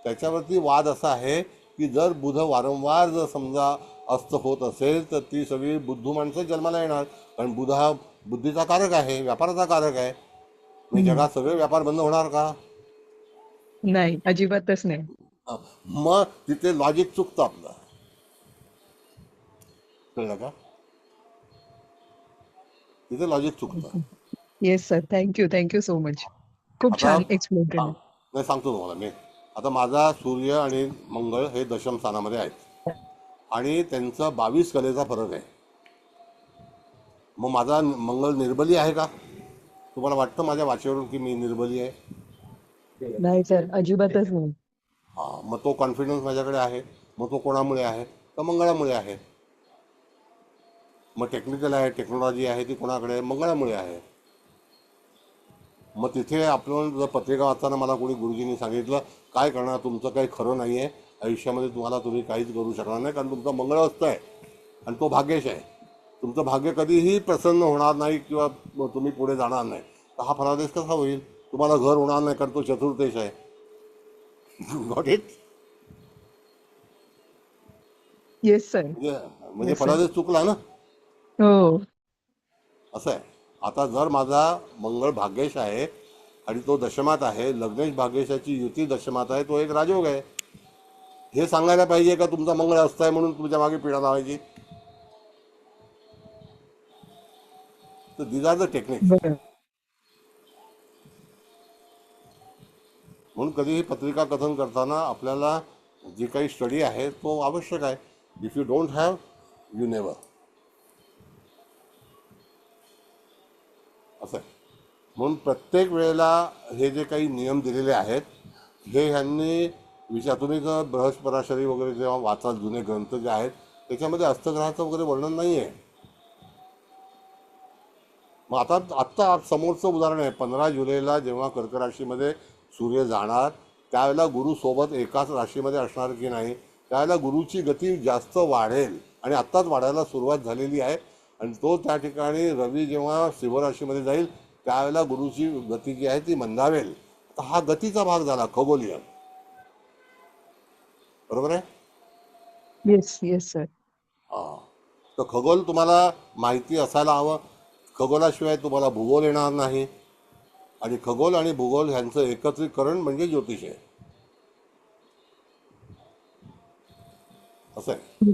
त्याच्यावरती वाद असा आहे की जर बुध वारंवार जर समजा अस्त होत असेल तर ती सगळी बुद्धू माणसं जन्माला येणार. कारण बुध हा बुद्धीचा कारक आहे, व्यापाराचा कारक आहे. म्हणजे जगात सगळे व्यापार बंद होणार का? नाही अजिबातच नाही. मग तिथे लॉजिक चुकतं आपलं, कळलं का? तिथे लॉजिक चुकतं. Yes sir thank you so much. खूप आता छान एक्सप्लेन केलं. नाही सांगतो तुम्हाला मी. आता माझा सूर्य आणि मंगळ हे दशम स्थानामध्ये आहेत आणि त्यांचा 22 कलेचा फरक आहे. मग माझा मंगळ निर्बली आहे का? तुम्हाला वाटतं माझ्या वाचेवरून की मी निर्बली आहे? नाही सर अजिबातच नाही. मग तो कॉन्फिडन्स माझ्याकडे आहे. मग तो कोणामुळे आहे? तर मंगळामुळे आहे. मग टेक्निकल आहे, टेक्नॉलॉजी आहे, ती कोणाकडे आहे? मंगळामुळे आहे. मग तिथे आपण जर पत्रिका वाचताना मला कोणी गुरुजींनी सांगितलं काय करणार, तुमचं काही खरं नाही आहे आयुष्यामध्ये, तुम्ही काहीच करू शकणार नाही कारण तुमचं मंगळ असतं आहे आणि तो भाग्येश आहे. तुमचं भाग्य कधीही प्रसन्न होणार नाही किंवा तुम्ही पुढे जाणार नाही. तर हा फलादेश कसा होईल? तुम्हाला घर होणार नाही कारण तो चतुर्थेश आहे. Got it? Yes sir. म्हणजे फलादेश चुकला ना. हो असं आहे. आता जर माझा मंगळ भाग्येश आहे आणि तो दशमात आहे, लग्नेश भाग्येशाची युती दशमात आहे, तो एक राजयोग आहे. हे सांगायला पाहिजे का तुमचा मंगळ असतं आहे म्हणून तुमच्या मागे पिढा लावायची? तर दीज आर द टेक्निक. म्हणून कधीही पत्रिका कथन करताना आपल्याला जे काही स्टडी आहे तो आवश्यक आहे. If you don't have you never. असं आहे. म्हणून प्रत्येक वेळेला हे जे काही नियम दिलेले आहेत हे ह्यांनी तुम्ही जर बृहस्पराशरी वगैरे जेव्हा वाचाल जुने ग्रंथ जे आहेत त्याच्यामध्ये अस्तग्रहाचं वगैरे वर्णन नाही आहे. मग आत्ता समोरचं उदाहरण आहे, 15 जुलैला जेव्हा कर्क राशीमध्ये सूर्य जाणार त्यावेळेला गुरु सोबत एकाच राशीमध्ये असणार की नाही, त्यावेळेला गुरुची गती जास्त वाढेल आणि आत्ताच वाढायला सुरुवात झालेली आहे. आणि तो त्या ठिकाणी रवी जेव्हा सिंह राशीमध्ये जाईल त्यावेळेला गुरुची गती जी आहे ती मंदावेल. तर हा गतीचा भाग झाला खगोलीय, बरोबर आहे? Yes yes sir. तर खगोल तुम्हाला माहिती असायला हवं. खगोलाशिवाय तुम्हाला भूगोल येणार नाही आणि खगोल आणि भूगोल ह्यांचं एकत्रीकरण म्हणजे ज्योतिष आहे. असं आहे.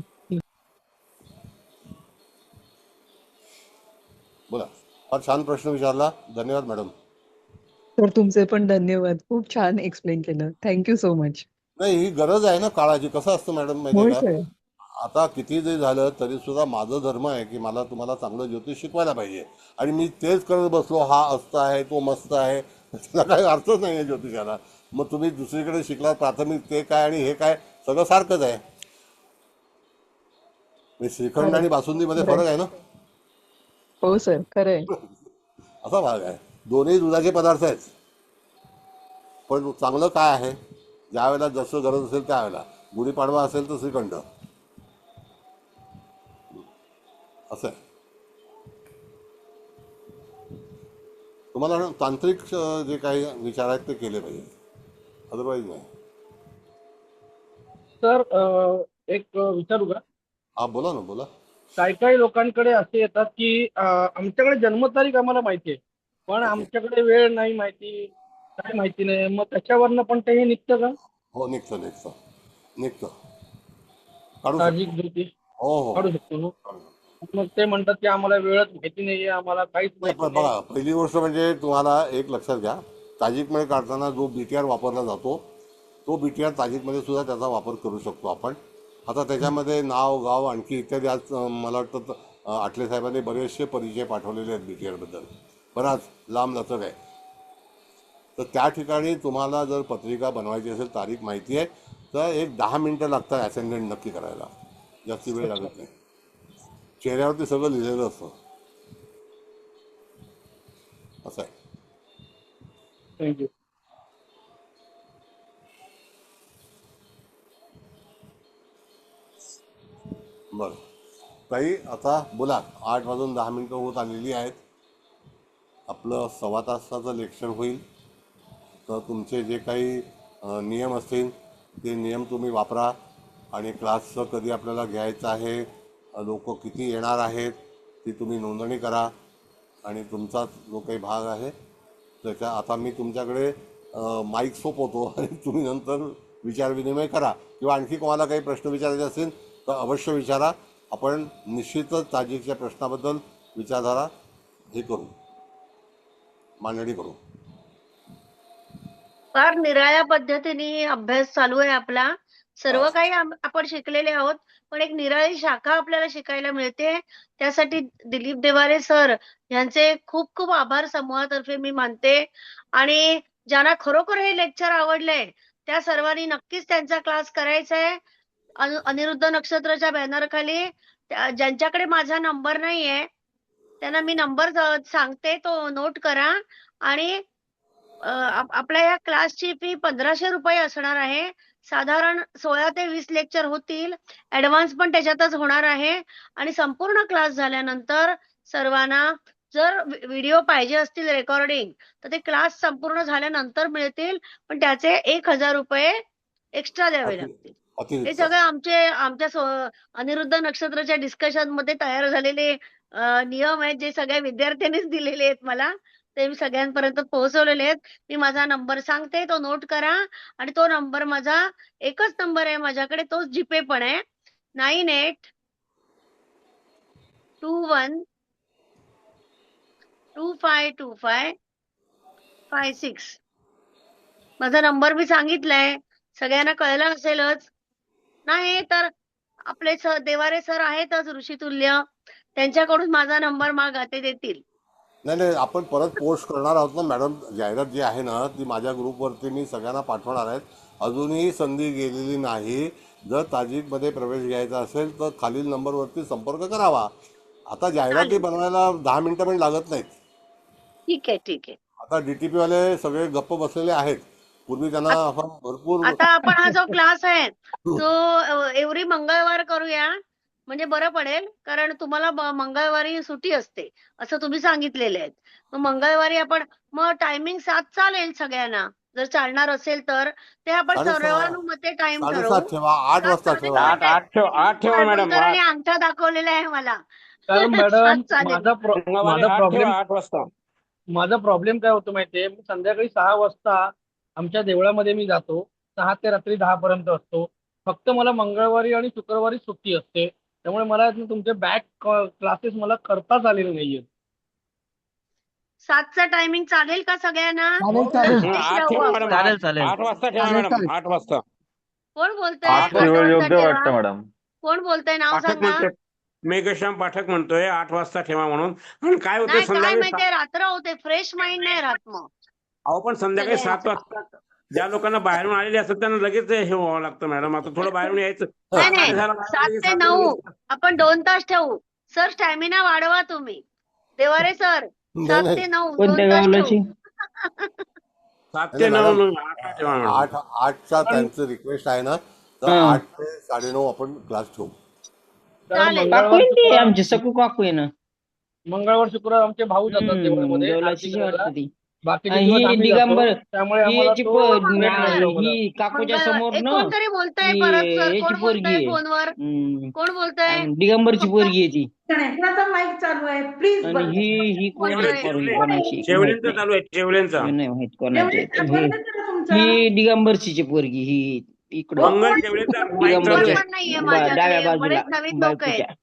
बोला. फार छान प्रश्न विचारला. धन्यवाद मॅडम. सर तुमचे पण धन्यवाद. खूप छान एक्सप्लेन केलं. Thank you so much. नाही ही गरज आहे ना काळाची. कसं असतं मॅडम माहिती होय आहे सर. का, आता किती जे झालं तरी सुद्धा माझं धर्म आहे की मला तुम्हाला चांगलं ज्योतिष शिकवायला पाहिजे आणि मी तेच करत बसलो हा असतं आहे तो मस्त आहे त्याला काही अर्थच नाही आहे ज्योतिषाला. मग तुम्ही दुसरीकडे शिकला प्राथमिक ते काय आणि हे काय सगळं सारखंच आहे. श्रीखंड आणि बासुंदीमध्ये फरक आहे ना. हो सर, खरंय. असा भाग आहे. दोन्ही दुधाचे पदार्थ आहेत, पण चांगलं काय आहे, ज्या वेळेला जसं गरज असेल त्यावेळेला. गुढीपाडवा असेल तर श्रीखंड, असं आहे. तुम्हाला तांत्रिक जे काही विचार आहेत ते केले पाहिजे, अदरवाईज नाही. सर एक विचारू का? हा बोला ना, बोला. काही काही लोकांकडे असे येतात की आमच्याकडे जन्मतारीख आम्हाला माहिती आहे, पण ओके. आमच्याकडे वेळ नाही माहिती, काय माहिती नाही, मग त्याच्यावरनं पण ते हे निघतं का? हो, निघतं निघतं निघतं, काढू साहजिक शकतो. ज्योतिष हो हो काढू शकतो हो. काढू शकतो. मग ते म्हणतात की आम्हाला वेळच माहिती नाहीये, आम्हाला काहीच नाही, माहिती पण नाही. बघा, पहिली गोष्ट म्हणजे तुम्हाला एक लक्षात घ्या, ताजिकमध्ये काढताना जो BTR वापरला जातो, तो BTR ताजिकमध्ये सुद्धा त्याचा वापर करू शकतो आपण. आता त्याच्यामध्ये नाव गाव आणखी इत्यादी, आज मला वाटतं आठले साहेबांनी बरेचसे परिचय पाठवलेले आहेत BTR बद्दल, बराच लांब लचक आहे. तर त्या ठिकाणी तुम्हाला जर पत्रिका बनवायची असेल, तारीख माहिती आहे, तर एक 10 मिनटं लागतात ॲसेंडंट नक्की करायला, जास्त वेळ लागत नाही. चेहऱ्यावरती सगळं लिहिलेलं असतं, असं आहे. थँक्यू. बरं ताई, आता बोला. 8 वाजून 10 मिनटं होत आलेली आहेत. आपलं 1.25 तासाचं लेक्चर होईल. तर तुमचे जे काही नियम असतील ते नियम तुम्ही वापरा, आणि क्लासचं कधी आपल्याला घ्यायचं आहे, लोक किती येणार आहेत, ती तुम्ही नोंदणी करा. आणि तुमचा जो काही भाग आहे त्याच्या, आता मी तुमच्याकडे माईक सोपवतो आणि तुम्ही नंतर विचारविनिमय करा, किंवा आणखी कोणाला काही प्रश्न विचारायचे असतील तर अवश्य विचारा. आपण निश्चितच ताजिकच्या प्रश्नाबद्दल विचारधारा हे करू, मांडणी करू. फार निराळ्या पद्धतीने अभ्यास चालू आहे आपला. सर्व हा. काही आपण शिकलेले आहोत, पण एक निराळी शाखा आपल्याला शिकायला मिळते. त्यासाठी दिलीप देवारे सर यांचे खूप खूप आभार समूहातर्फे मी मानते. आणि ज्यांना खरोखर हे लेक्चर आवडलंय त्या सर्वांनी नक्कीच त्यांचा क्लास करायचा आहे. अनिरुद्ध नक्षत्राच्या बॅनरखाली ज्यांच्याकडे माझा नंबर नाहीये त्यांना मी नंबर सांगते, तो नोट करा. आणि आपल्या या क्लासची फी 1500 रुपये असणार आहे. साधारण 16 ते 20 लेक्चर होतील. ऍडव्हान्स पण त्याच्यातच होणार आहे. आणि संपूर्ण क्लास झाल्यानंतर सर्वांना जर व्हिडिओ पाहिजे असतील रेकॉर्डिंग, तर ते क्लास संपूर्ण झाल्यानंतर मिळतील, पण त्याचे 1000 रुपये एक्स्ट्रा द्यावे लागतील. हे अतिरिक्त. सगळे आमच्या अनिरुद्ध नक्षत्राच्या डिस्कशन मध्ये तयार झालेले नियम आहेत, जे सगळ्या विद्यार्थ्यांनीच दिलेले आहेत मला. ते मी सगळ्यांपर्यंत पोहोचवलेले आहेत. मी माझा नंबर सांगते, तो नोट करा. आणि तो नंबर माझा एकच नंबर आहे माझ्याकडे, तोच जीपे पण आहे. 9821252556. माझा नंबर मी सांगितलाय, सगळ्यांना कळलं असेलच. नाही तर आपले देवारे सर आहेतच ऋषितुल्य, त्यांच्याकडून माझा नंबर मागा, ते देतील. नाही नाही, आपण परत पोस्ट करणार आहोत ना मॅडम. जाहिरात जी आहे ना ती माझ्या ग्रुपवरती मी सगळ्यांना पाठवणार आहेत. अजूनही संधी गेलेली नाही. जर ताजिकमध्ये प्रवेश घ्यायचा असेल तर खालील नंबरवरती संपर्क करावा. आता जाहिराती चालेल. बनवायला 10 मिनटं पण लागत नाहीत. ठीक आहे, ठीक आहे. आता DTP वाले सगळे गप्प बसलेले आहेत. पूर्वी त्यांना आपण भरपूर आता आपण हा जो क्लास आहे तो एव्हरी मंगळवार करूया, म्हणजे बरं पडेल. कारण तुम्हाला मंगळवारी सुट्टी असते असं तुम्ही सांगितलेले आहेत. मग मंगळवारी आपण, मग टायमिंग 7 चालेल सगळ्यांना, जर चालणार असेल तर. ते आपण 6:30 सर्वानुमते टाइम ठरवू. 7:30 ठेवा, 8 वाजता ठेवा. 8 ठेवा मॅडम. आणि अंगठा दाखवलेला आहे मला. कारण मॅडम 7 चालेल. मंगळवारी माझा 8 प्रॉब्लेम ठेवा, 8 वाजता. माझा प्रॉब्लेम काय होतो माहितीये, मी संध्याकाळी 6 वाजता आमच्या देवळामध्ये मी जातो. 6 ते रात्री 10 पर्यंत असतो. फक्त मला मंगळवारी आणि शुक्रवारी सुट्टी असते. त्यामुळे मला तुमचे बॅक क्लासेस मला करताच आलेले नाहीये. 7चा टायमिंग चालेल का सगळ्यांना? चालेल चालेल 8 ठेवा मॅडम. चालेल, चालेल. 8 वाजता ठेवा चालेल, मॅडम. चालेल. 8 वाजता. कोण बोलतंय? 8 8 वाजता योग्य ठेवा. वाटतं मॅडम. कोण बोलतंय? नाव पाठक सांगा. म्हणतोय, मेघश्याम पाठक म्हणतोय 8 वाजता ठेवा म्हणून. आणि काय होतं नाही, काय संध्याकाळी माहितीये, रात्र होते, फ्रेश माइंड नाही राहत मग. अहो पण संध्याकाळी 7 वाजता ज्या लोकांना बाहेरून आलेले असतात त्यांना लगेच हे व्हावं लागतं मॅडम. आता थोडं बाहेरून यायचं. नाही आता नाही, झालं 7 ते 9 आपण 2 तास ठेवू. सर स्टॅमिना वाढवा तुम्ही. देवारे सर नाही 7 नाही ते 9 कोणत्या 2 तास गावलाची? ठेवू. 7 ते नाही 9 मॅडम 8 ठेवा मॅडम. 8चा पण त्यांचं रिक्वेस्ट आहे ना, तर हा 8 ते 9:30 आपण क्लास ठेवू. कारण चालेल. काकू मंगळवार आहे ते शुक्रवार आमचे सकू काकू आहे ना. मंगळवार शुक्रवार आमचे भाऊ जातात देवळामध्ये आरती जवळचीच करायला. वाटतं ती. बाकीचे आणि दिवस ही आम्ही जातो, दिगंबर त्यामुळे ही आम्हाला याची तो हो वेळ मंगळवार मिळतो आम्हाला. ही काकूच्या मंगळवार समोर एक ना कोणतरी बोलतंय ती परत सर याची कोण पोरगी बोलतंय आहे. फोनवर कोण बोलतंय दिगंबरची फक्त पोरगी आहे ती. गणेशाचा माईक चालू आहे, प्लीज आणि बंद ही कोण कोण आहे बोलतोय पोरगी बरं. कोणाची माहित शेवलेंचा नाही. चालू आहे शेवलेंचा. हे नाही माहित कोणाची एवढे आहे. पण बंद करा तुमचं. ही दिगंबरची पोरगी ही इकडं हो मंगल कोण शेवलेंचा माईक चालू नंबर आहे. पण नाहीये डाव्या माझ्याकडे बाजूला बरेच नवीन लोक आहेत. बायकोच्या.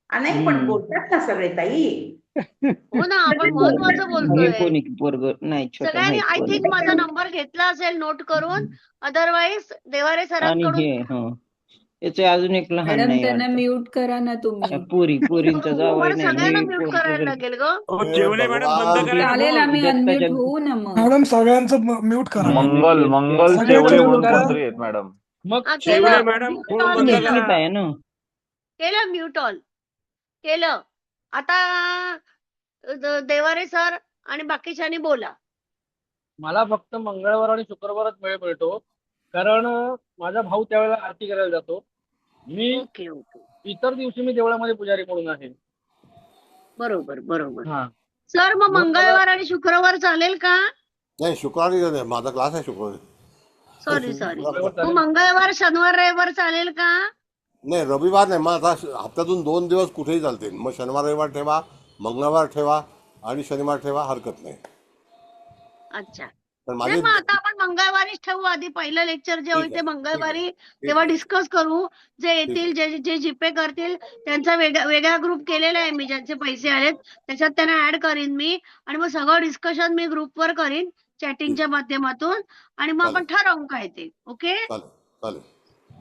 नाही पण बोलतात ना सगळे ताई. हो ना आपण महत्वाचं हे बोलतोय. कोणी पोरग नाही छोटं सगळ्यांनी माहित आय कोण थिंक आहे. माझा नंबर घेतला असेल नोट करून अदरवाईज देवारे आणि सरांकडून हे याचे अजून एक लहान मॅडम नाही त्यांना वाटतं. म्यूट करा ना तुम्ही. पोरींचा जावई बरं नाही सगळ्यांना हे म्यूट कोण करायला वगैरे. लागेल ग. हो, हे शेवले मॅडम बंद भगवान करा चालेल फोन. आम्ही अनम्यूट दत्ताच्या होऊ ना मग. मॅडम सगळ्यांचं म्यूट करा. मंगल मंगल सगळ्यांचं शेवले म्यूट करा. मंगलश्री आहेत मॅडम. मग हा शेवले केलं मॅडम म्यूट फोन ऑल बंद केलं स्मित करा. आहे ना. केलं म्यूट ऑल केलं. आता देवारे सर आणि बाकीच्यांनी बोला. मला फक्त मंगळवार आणि शुक्रवारच वेळ मिळतो, कारण माझा भाऊ त्यावेळेला आरती करायला जातो. मी ओके ओके इतर दिवशी मी देवळामध्ये पुजारी म्हणून आहे. बरोबर बरोबर. हा सर मग मग मला मंगळवार आणि शुक्रवार चालेल का? नाही शुक्रवारी नाही, माझा क्लास आहे शुक्रवारी. Sorry sorry. मंगळवार मग चालेल. मंगळवार शनिवार रविवार चालेल का? नाही रविवार नाही, मग आता हप्त्यातून 2 दिवस कुठेही चालतील. मग शनिवार रविवार ठेवा, मंगळवार ठेवा आणि शनिवार ठेवा, हरकत नाही. अच्छा पण नाही माझे मग आता आपण मंगळवारीच ठेवू. आधी पहिलं लेक्चर जे होईल ठीक ते आहे मंगळवारी ठीक तेव्हा आहे डिस्कस करू. जे ठीक येतील आहे जे जे जीपे करतील त्यांचा वेगळा ग्रुप केलेला आहे मी, ज्यांचे पैसे आलेत त्याच्यात त्यांना ऍड करीन मी आणि मग सगळं डिस्कशन मी ग्रुपवर करीन ठीक चॅटिंगच्या माध्यमातून आणि मग आपण चालेल ठरवू काय ते. ओके चालेल चालेल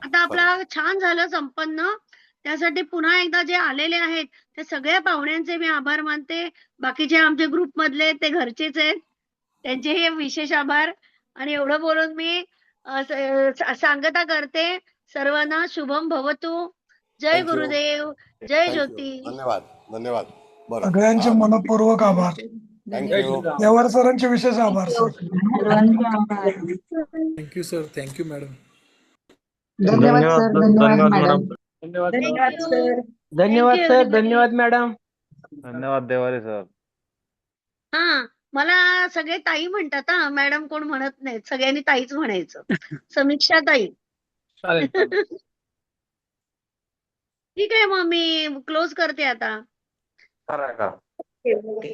आता चालेल. आपला छान झालं संपन्न. त्यासाठी पुन्हा एकदा जे आलेले आहेत ते सगळ्या पाहुण्यांचे मी आभार मानते. बाकीचे आमचे ग्रुप मधले ते घरचेच आहेत त्यांचेही विशेष आभार. आणि एवढं बोलून मी सांगता करते सर्वांना शुभम भवतु. जय थँक्यू गुरुदेव जय थँक्यू ज्योती. धन्यवाद धन्यवाद. बरं सगळ्यांचे मनपूर्वक आभार. जय थँक्यू श्रीराम. देवार सरांचे विशेष आभार सर. सर्वांचे आभार. Thank you sir. Thank you madam. धन्यवाद सर. धन्यवाद मॅडम. धन्यवाद सर. धन्यवाद सर. धन्यवाद थँक्यू सर. एव्हरीबडी. धन्यवाद मॅडम. धन्यवाद देवारे सर. हा मला सगळे ताई म्हणतात हा, मॅडम कोण म्हणत नाहीत. सगळ्यांनी ताईच म्हणायचं. समीक्षा ताई. चालेल चालेल. ठीक आहे मग मी क्लोज करते आता. करा करा. ओके.